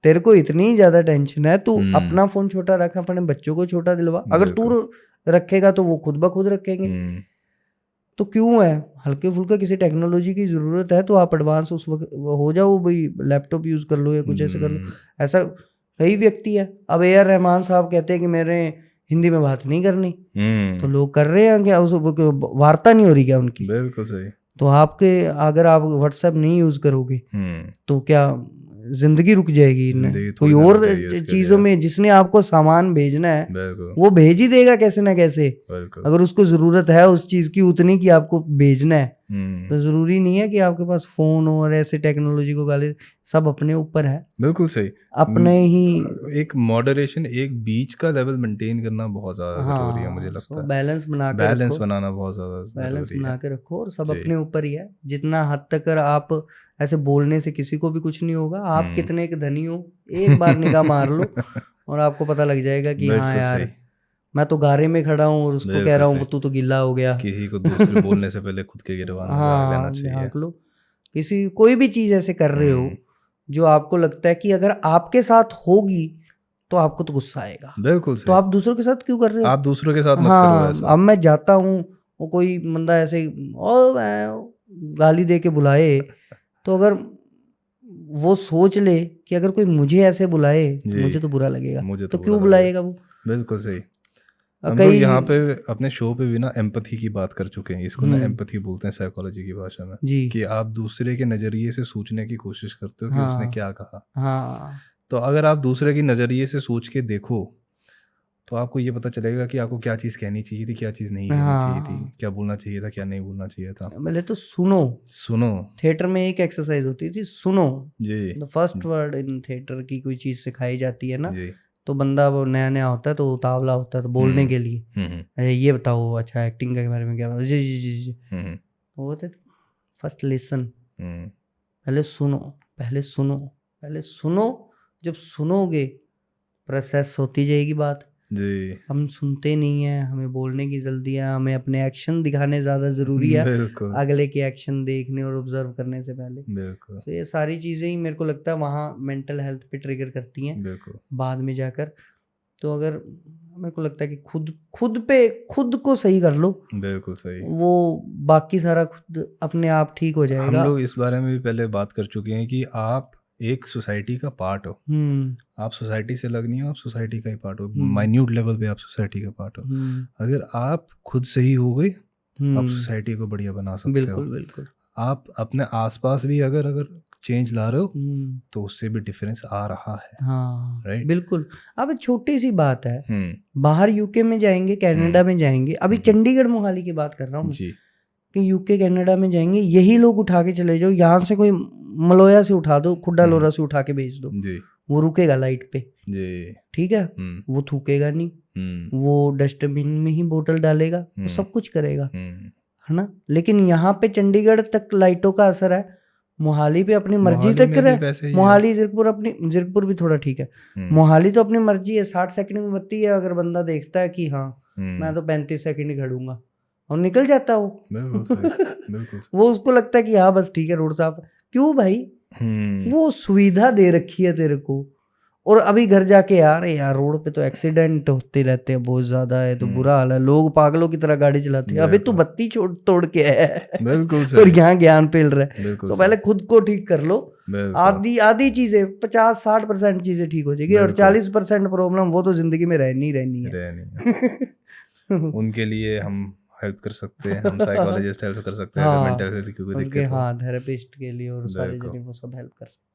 S2: तेरे को इतनी ज्यादा टेंशन है, तू अपना फोन छोटा रख, अपने बच्चों को छोटा दिलवा। अगर तू रखेगा तो वो खुद ब खुद रखेंगे। तो क्यों है, हल्के फुल्के किसी टेक्नोलॉजी की जरूरत है तो आप एडवांस उस वक्त हो जाओ, भाई लैपटॉप यूज कर लो या कुछ ऐसे कर लो। ऐसा कई व्यक्ति है। अब ए आर रहमान साहब कहते हैं कि मेरे हिंदी में बात नहीं करनी, तो लोग कर रहे हैं क्या, उस वार्ता नहीं हो रही क्या उनकी। बिल्कुल सही। तो अगर आप व्हाट्सएप नहीं यूज करोगे तो क्या जिंदगी रुक जाएगी? कोई और चीजों में जिसने आपको सामान भेजना है वो भेज ही देगा कैसे ना कैसे। अगर उसको जरूरत है उस चीज की उतनी की आपको भेजना है, तो जरूरी नहीं है कि आपके पास फोन हो और ऐसे टेक्नोलॉजी को गाली। सब अपने ऊपर है। बिल्कुल सही। अपने ही एक मॉडरेशन, एक बीच का लेवल मेंटेन करना बहुत ज्यादा जरूरी है मुझे लगता है। बैलेंस बनाना बहुत ज्यादा बैलेंस बना के रखो, और सब अपने ऊपर ही है। जितना हद तक आप ऐसे बोलने से किसी को भी कुछ नहीं होगा। आप कितने के धनी हो, एक बार निगाह मार लो और आपको पता लग जाएगा कि हाँ यार मैं तो गारे में खड़ा हूँ और उसको कह रहा हूँ तू तो गिल्ला हो गया। किसी को दूसरे बोलने से पहले खुद के गिरवाना लेना चाहिए। लो किसी कोई भी चीज ऐसे कर रहे हो जो आपको लगता है कि अगर आपके साथ होगी तो आपको तो गुस्सा आएगा। बिल्कुल तो आप दूसरों के साथ क्यों कर रहे हो? आप दूसरों के साथ मत करो ऐसा। अब मैं जाता हूँ, वो कोई बंदा ऐसे गाली दे के बुलाए, तो अगर वो सोच ले कि अगर कोई मुझे ऐसे बुलाए तो
S1: जी।
S2: मुझे तो बुरा लगेगा,
S1: मुझे
S2: तो
S1: बुरा
S2: क्यों
S1: लगेगा।
S2: बुलाएगा वो।
S1: बिल्कुल सही।
S2: और
S1: हम लोग
S2: कई
S1: यहाँ पे अपने शो पे भी ना एम्पैथी की बात कर चुके हैं, इसको ना
S2: हम्म,
S1: एम्पैथी बोलते हैं साइकोलॉजी की भाषा में,
S2: जी
S1: कि आप दूसरे के नज़रिए से सोचने की कोशिश करते हो कि उसने
S2: हाँ
S1: क्या कहा।
S2: हाँ
S1: तो अगर आप दूसरे के नज़रिए से सोच के देखो तो आपको ये पता चलेगा कि आपको क्या चीज़ कहनी चाहिए थी, क्या चीज़ नहीं कहनी चाहिए थी,
S2: हाँ,
S1: क्या बोलना चाहिए था, क्या नहीं बोलना चाहिए था।
S2: पहले तो सुनो।
S1: सुनो।
S2: थिएटर में एक एक्सरसाइज होती थी, सुनो।
S1: जी।
S2: The first word in theatre की कोई चीज़ सिखाई जाती है ना,
S1: जी।
S2: तो बंदा वो नया नया होता है तो उतावला होता है तो बोलने के लिए, अरे ये बताओ अच्छा एक्टिंग के बारे में क्या, जी जी जी जी, वो होते फर्स्ट लिसन, पहले सुनो, पहले सुनो, पहले सुनो। जब सुनोगे प्रोसेस होती जाएगी बात।
S1: जी।
S2: हम सुनते नहीं हैं, हमें बोलने की जल्दी है, हमें अपने एक्शन दिखाने ज़्यादा ज़रूरी है
S1: बिल्कुल
S2: अगले के एक्शन देखने और ऑब्जर्व करने से पहले।
S1: बिल्कुल
S2: तो ये सारी चीज़ें ही मेरे को लगता है वहाँ मेंटल हेल्थ पे ट्रिगर करती हैं
S1: बिल्कुल
S2: बाद में जाकर। तो अगर मेरे को लगता है कि खुद को सही कर लो,
S1: बिल्कुल सही।
S2: वो बाकी सारा खुद अपने आप ठीक हो
S1: हम
S2: जाएगा।
S1: लोग इस बारे में भी पहले बात कर चुके हैं कि आप एक सोसाइटी का पार्ट हो। आप सोसाइटी से अलग नहीं हो, आप सोसाइटी का ही पार्ट हो। माइन्यूट लेवल पे आप सोसाइटी का पार्ट हो। अगर आप खुद सही हो गए आप सोसाइटी को बढ़िया बना सकते हो।
S2: बिल्कुल बिल्कुल।
S1: आप अपने आसपास भी अगर चेंज ला रहे हो तो उससे भी डिफरेंस आ रहा है।
S2: हाँ
S1: राइट।
S2: बिल्कुल। अब छोटी सी बात है, बाहर यूके में जाएंगे, कनाडा में जाएंगे, अभी
S1: हम्म।
S2: चंडीगढ़ मोहाली की बात कर रहा हूँ मैं,
S1: जी।
S2: कि यूके कनाडा में जाएंगे, यही लोग उठा के चले जाओ, यहाँ से कोई मलोया से उठा दो, खुड्डा लोरा से उठा के भेज दो,
S1: जी।
S2: वो रुकेगा लाइट पे,
S1: जी।
S2: ठीक है, वो थूकेगा नहीं, वो डस्टबिन में ही बोतल डालेगा, वो सब कुछ करेगा, है ना। लेकिन यहाँ पे चंडीगढ़ तक लाइटों का असर है, मोहाली पे अपनी मर्जी
S1: मोहाली
S2: तक
S1: में भी
S2: रहे।
S1: वैसे ही है।
S2: मोहाली जीरकपुर भी थोड़ा ठीक है, मोहाली तो अपनी मर्जी है, 60 सेकंड में बत्ती है, अगर बंदा देखता है कि हाँ मैं तो 35 सेकंड ही खड़ूंगा और निकल जाता है वो।
S1: बिल्कुल सही, बिल्कुल सही।
S2: वो उसको लगता है कि हाँ बस ठीक है रोड साफ है। क्यों भाई, वो सुविधा दे रखी है तेरे को। और अभी घर जाके यार रोड पे तो एक्सीडेंट होते रहते हैं बहुत ज्यादा है, तो बुरा हाल है, लोग पागलों की तरह गाड़ी चलाते हैं। अबे तू बत्ती तोड़ के है
S1: बिल्कुल
S2: और
S1: सही।
S2: यहाँ ज्ञान पेल रहा है।
S1: बिल्कुल
S2: तो
S1: सही।
S2: पहले खुद को ठीक कर लो,
S1: बिल्कुल।
S2: आधी चीजें 50-60% चीजें ठीक हो जाएगी, और
S1: बिल्कुल।
S2: 40% प्रॉब्लम वो तो जिंदगी में रहनी है।
S1: उनके लिए हम हेल्प कर सकते हैं, हम साइकोलॉजिस्ट हेल्प कर सकते हैं, अगर
S2: हाँ
S1: मेंटल हेल्थ की कोई
S2: उनके
S1: दिक्कत हो।
S2: हाँ थेरेपिस्ट के लिए और सारे
S1: बिल्कुल।
S2: जने वो सब हेल्प कर सकते हैं।